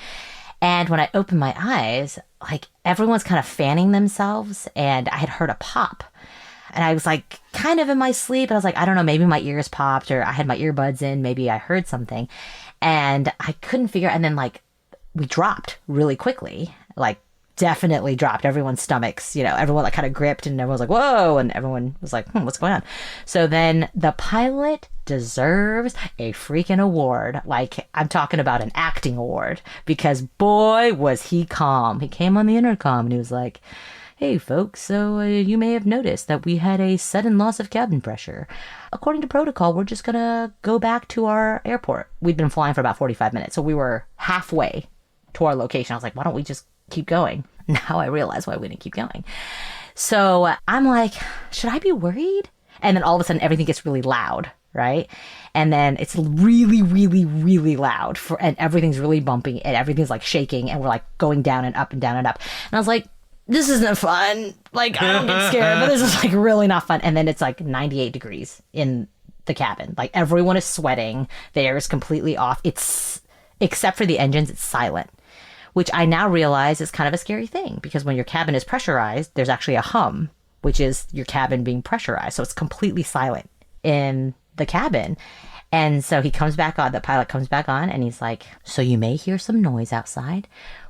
Speaker 1: And when I open my eyes, like everyone's kind of fanning themselves and I had heard a pop. And I was like kind of in my sleep. I was like, I don't know, maybe my ears popped or I had my earbuds in. Maybe I heard something. And I couldn't figure. And then like we dropped really quickly, like definitely dropped everyone's stomachs. Everyone like kind of gripped and everyone was like, whoa. And everyone was like, what's going on? So then the pilot deserves a freaking award. Like I'm talking about an acting award because boy, was he calm. He came on the intercom and he was like, hey folks, so you may have noticed that we had a sudden loss of cabin pressure. According to protocol, we're just gonna go back to our airport. We'd been flying for about 45 minutes, so we were halfway to our location. I was like, why don't we just keep going? Now I realize why we didn't keep going. So I'm like, should I be worried? And then all of a sudden everything gets really loud, right? And then it's really, really, really loud and everything's really bumpy and everything's like shaking and we're like going down and up and down and up. And I was like, this isn't fun. Like, I don't get scared, but this is like really not fun. And then it's like 98 degrees in the cabin. Like everyone is sweating. The air is completely off. It's, except for the engines, it's silent, which I now realize is kind of a scary thing because when your cabin is pressurized, there's actually a hum, which is your cabin being pressurized. So it's completely silent in the cabin. And so he comes back on, the pilot comes back on and he's like, so you may hear some noise outside.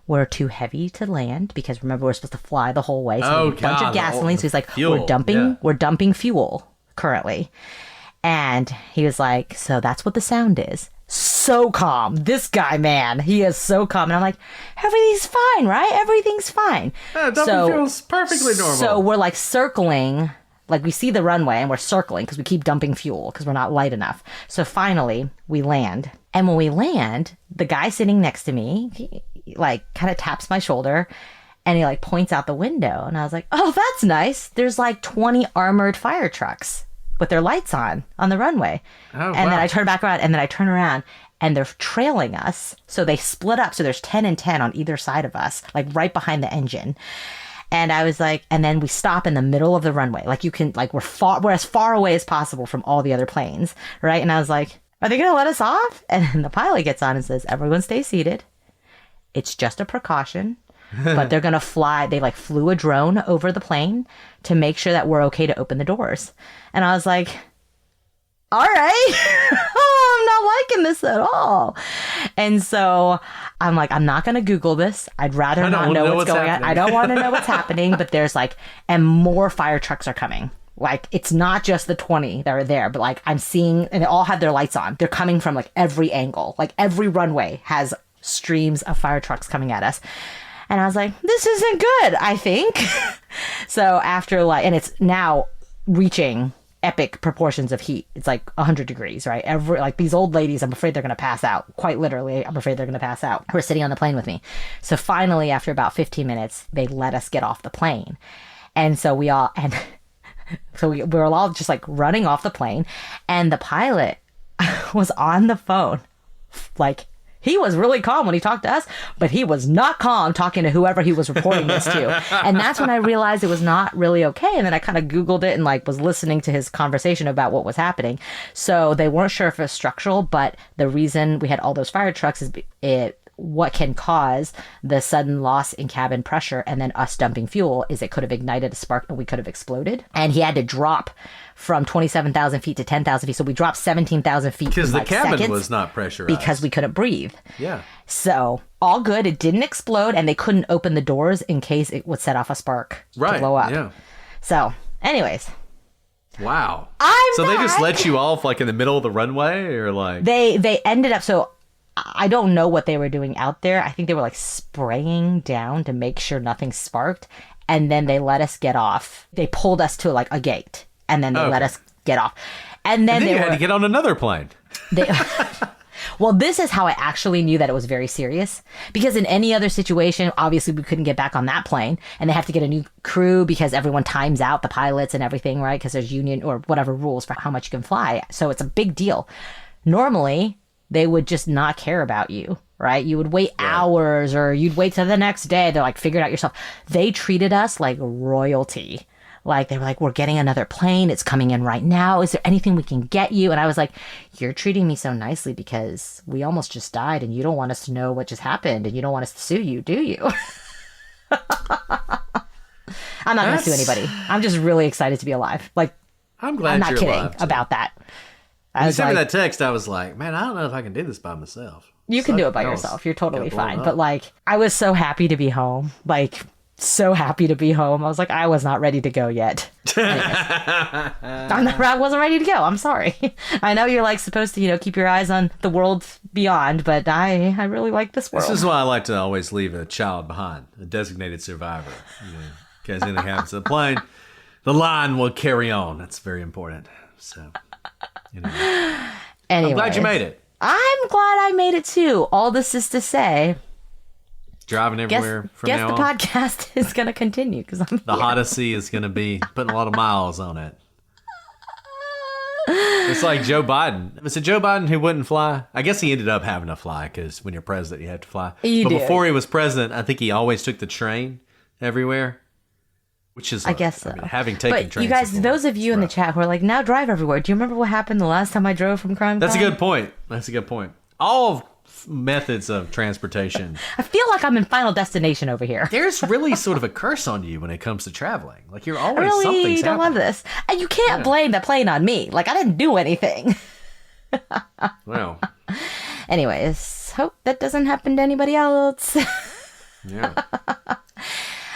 Speaker 1: We're too heavy to land because remember we're supposed to fly the whole way. So a bunch of gasoline. So he's like,
Speaker 2: fuel,
Speaker 1: we're dumping fuel currently. And he was like, so that's what the sound is. So calm. This guy, man, he is so calm. And I'm like, everything's fine, right? Everything's fine.
Speaker 2: Dumping fuel's perfectly normal.
Speaker 1: So we're like circling, like we see the runway and we're circling because we keep dumping fuel because we're not light enough. So finally we land. And when we land, the guy sitting next to me, he like kind of taps my shoulder and he like points out the window. And I was like, oh, that's nice. There's like 20 armored fire trucks with their lights on the runway.
Speaker 2: Oh,
Speaker 1: and then I turn back around and then I turn around and they're trailing us. So they split up. So there's 10 and 10 on either side of us, like right behind the engine. And I was like, and then we stop in the middle of the runway. Like you can, like we're as far away as possible from all the other planes. Right. And I was like, are they going to let us off? And then the pilot gets on and says, everyone stay seated. It's just a precaution, but they're going to fly. They like flew a drone over the plane to make sure that we're okay to open the doors. And I was like, all right, I'm not liking this at all. And so I'm like, I'm not going to Google this. I'd rather not know what's going on. I don't want to know what's happening, but there's like, and more fire trucks are coming. Like, it's not just the 20 that are there, but like I'm seeing, and they all have their lights on. They're coming from like every angle. Like every runway has streams of fire trucks coming at us. And I was like, this isn't good, I think. So after like, and it's now reaching epic proportions of heat. It's like 100 degrees, right? Like these old ladies, I'm afraid they're going to pass out. Quite literally, I'm afraid they're going to pass out. Who are sitting on the plane with me. So finally, after about 15 minutes, they let us get off the plane. And so we all, and So we were all just like running off the plane, and the pilot was on the phone. Like, he was really calm when he talked to us, but he was not calm talking to whoever he was reporting this to. And that's when I realized it was not really okay. And then I kind of Googled it and like was listening to his conversation about what was happening. So they weren't sure if it was structural, but the reason we had all those fire trucks is what can cause the sudden loss in cabin pressure and then us dumping fuel is it could have ignited a spark and we could have exploded. And he had to drop from 27,000 feet to 10,000 feet. So we dropped 17,000 feet
Speaker 2: Because
Speaker 1: in
Speaker 2: the cabin
Speaker 1: seconds
Speaker 2: was not pressurized.
Speaker 1: because we couldn't breathe.
Speaker 2: Yeah.
Speaker 1: So all good. It didn't explode and they couldn't open the doors in case it would set off a spark to blow up.
Speaker 2: Yeah.
Speaker 1: So anyways.
Speaker 2: Wow.
Speaker 1: I'm
Speaker 2: they just
Speaker 1: back.
Speaker 2: let you off like in the middle of the runway or like...
Speaker 1: They ended up, so I don't know what they were doing out there. I think they were like spraying down to make sure nothing sparked. And then they let us get off. They pulled us to like a gate and then they let us get off. And then,
Speaker 2: you had to get on another plane.
Speaker 1: Well, this is how I actually knew that it was very serious. Because in any other situation, obviously we couldn't get back on that plane. And they have to get a new crew because everyone times out, the pilots and everything, right? Because there's union or whatever rules for how much you can fly. So it's a big deal. Normally, they would just not care about you, right? You would wait hours or you'd wait till the next day. They're like, figure it out yourself. They treated us like royalty. Like, they were like, we're getting another plane. It's coming in right now. Is there anything we can get you? And I was like, you're treating me so nicely because we almost just died and you don't want us to know what just happened and you don't want us to sue you, do you? I'm not going to sue anybody. I'm just really excited to be alive. Like,
Speaker 2: I'm glad
Speaker 1: I'm not
Speaker 2: you're
Speaker 1: kidding
Speaker 2: alive,
Speaker 1: about that.
Speaker 2: When you sent me that text, I was like, man, I don't know if I can do this by myself.
Speaker 1: You can do it by yourself. You're totally fine. But like, I was so happy to be home. Like, so happy to be home. I was like, I was not ready to go yet. I wasn't ready to go. I'm sorry. I know you're like supposed to, keep your eyes on the world beyond, but I really like this world.
Speaker 2: This is why I like to always leave a child behind, a designated survivor. Because anything happens to the plane, the line will carry on. That's very important. So,
Speaker 1: Anyways,
Speaker 2: I'm glad you made it.
Speaker 1: I'm glad I made it too. All this is to say,
Speaker 2: driving everywhere from now on.
Speaker 1: Guess the podcast is going to continue because I'm
Speaker 2: The Odyssey is going to be putting a lot of miles on it. It's like Joe Biden. Was it Joe Biden who wouldn't fly? I guess he ended up having to fly because when you're president, you have to fly. But before he was president, I think he always took the train everywhere. Which is,
Speaker 1: I guess so.
Speaker 2: Having taken trains.
Speaker 1: You guys,
Speaker 2: before,
Speaker 1: those of you in the chat who are like, now drive everywhere. Do you remember what happened the last time I drove from Crime?
Speaker 2: That's a good point. All methods of transportation.
Speaker 1: I feel like I'm in Final Destination over here.
Speaker 2: There's really sort of a curse on you when it comes to traveling. Like you're always
Speaker 1: I really
Speaker 2: something's
Speaker 1: don't love
Speaker 2: happening.
Speaker 1: this. And you can't blame the plane on me. Like, I didn't do anything.
Speaker 2: Well.
Speaker 1: Anyways, hope that doesn't happen to anybody else.
Speaker 2: Yeah.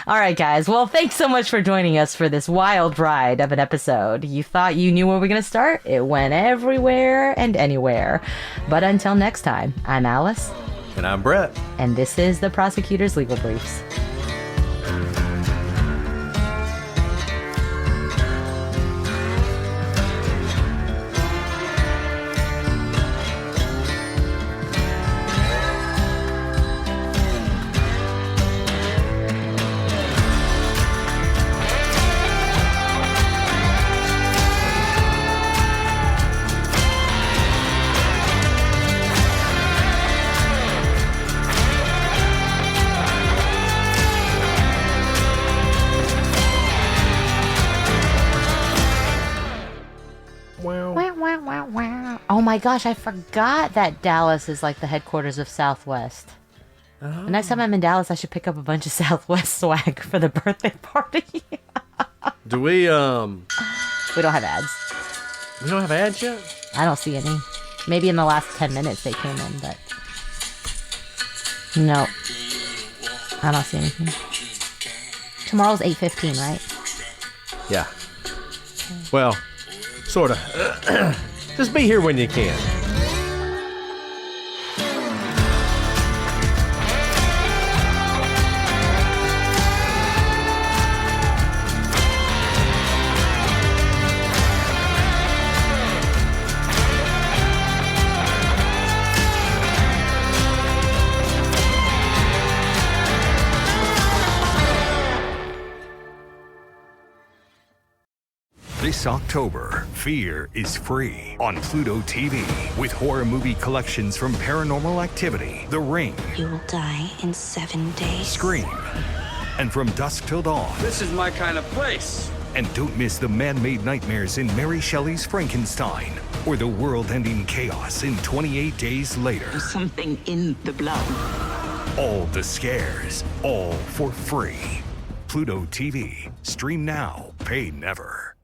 Speaker 1: All right, guys. Well, thanks so much for joining us for this wild ride of an episode. You thought you knew where we're going to start? It went everywhere and anywhere. But until next time, I'm Alice.
Speaker 2: And I'm Brett.
Speaker 1: And this is the Prosecutor's Legal Briefs. Oh my gosh, I forgot that Dallas is like the headquarters of Southwest. The next time I'm in Dallas, I should pick up a bunch of Southwest swag for the birthday party.
Speaker 2: Do we,
Speaker 1: We don't have ads.
Speaker 2: we don't have ads yet?
Speaker 1: I don't see any. Maybe in the last 10 minutes they came in, but... No. I don't see anything. Tomorrow's 8:15, right?
Speaker 2: Yeah. Well, sort of. Just be here when you can.
Speaker 3: This October, Fear is free on Pluto TV with horror movie collections from Paranormal Activity, The Ring,
Speaker 4: You will die in 7 days.
Speaker 3: Scream, and From Dusk Till Dawn.
Speaker 5: This is my kind of place.
Speaker 3: And don't miss the man-made nightmares in Mary Shelley's Frankenstein or the world-ending chaos in 28 Days Later.
Speaker 6: Something in the blood.
Speaker 3: All the scares, all for free. Pluto TV. Stream now, pay never.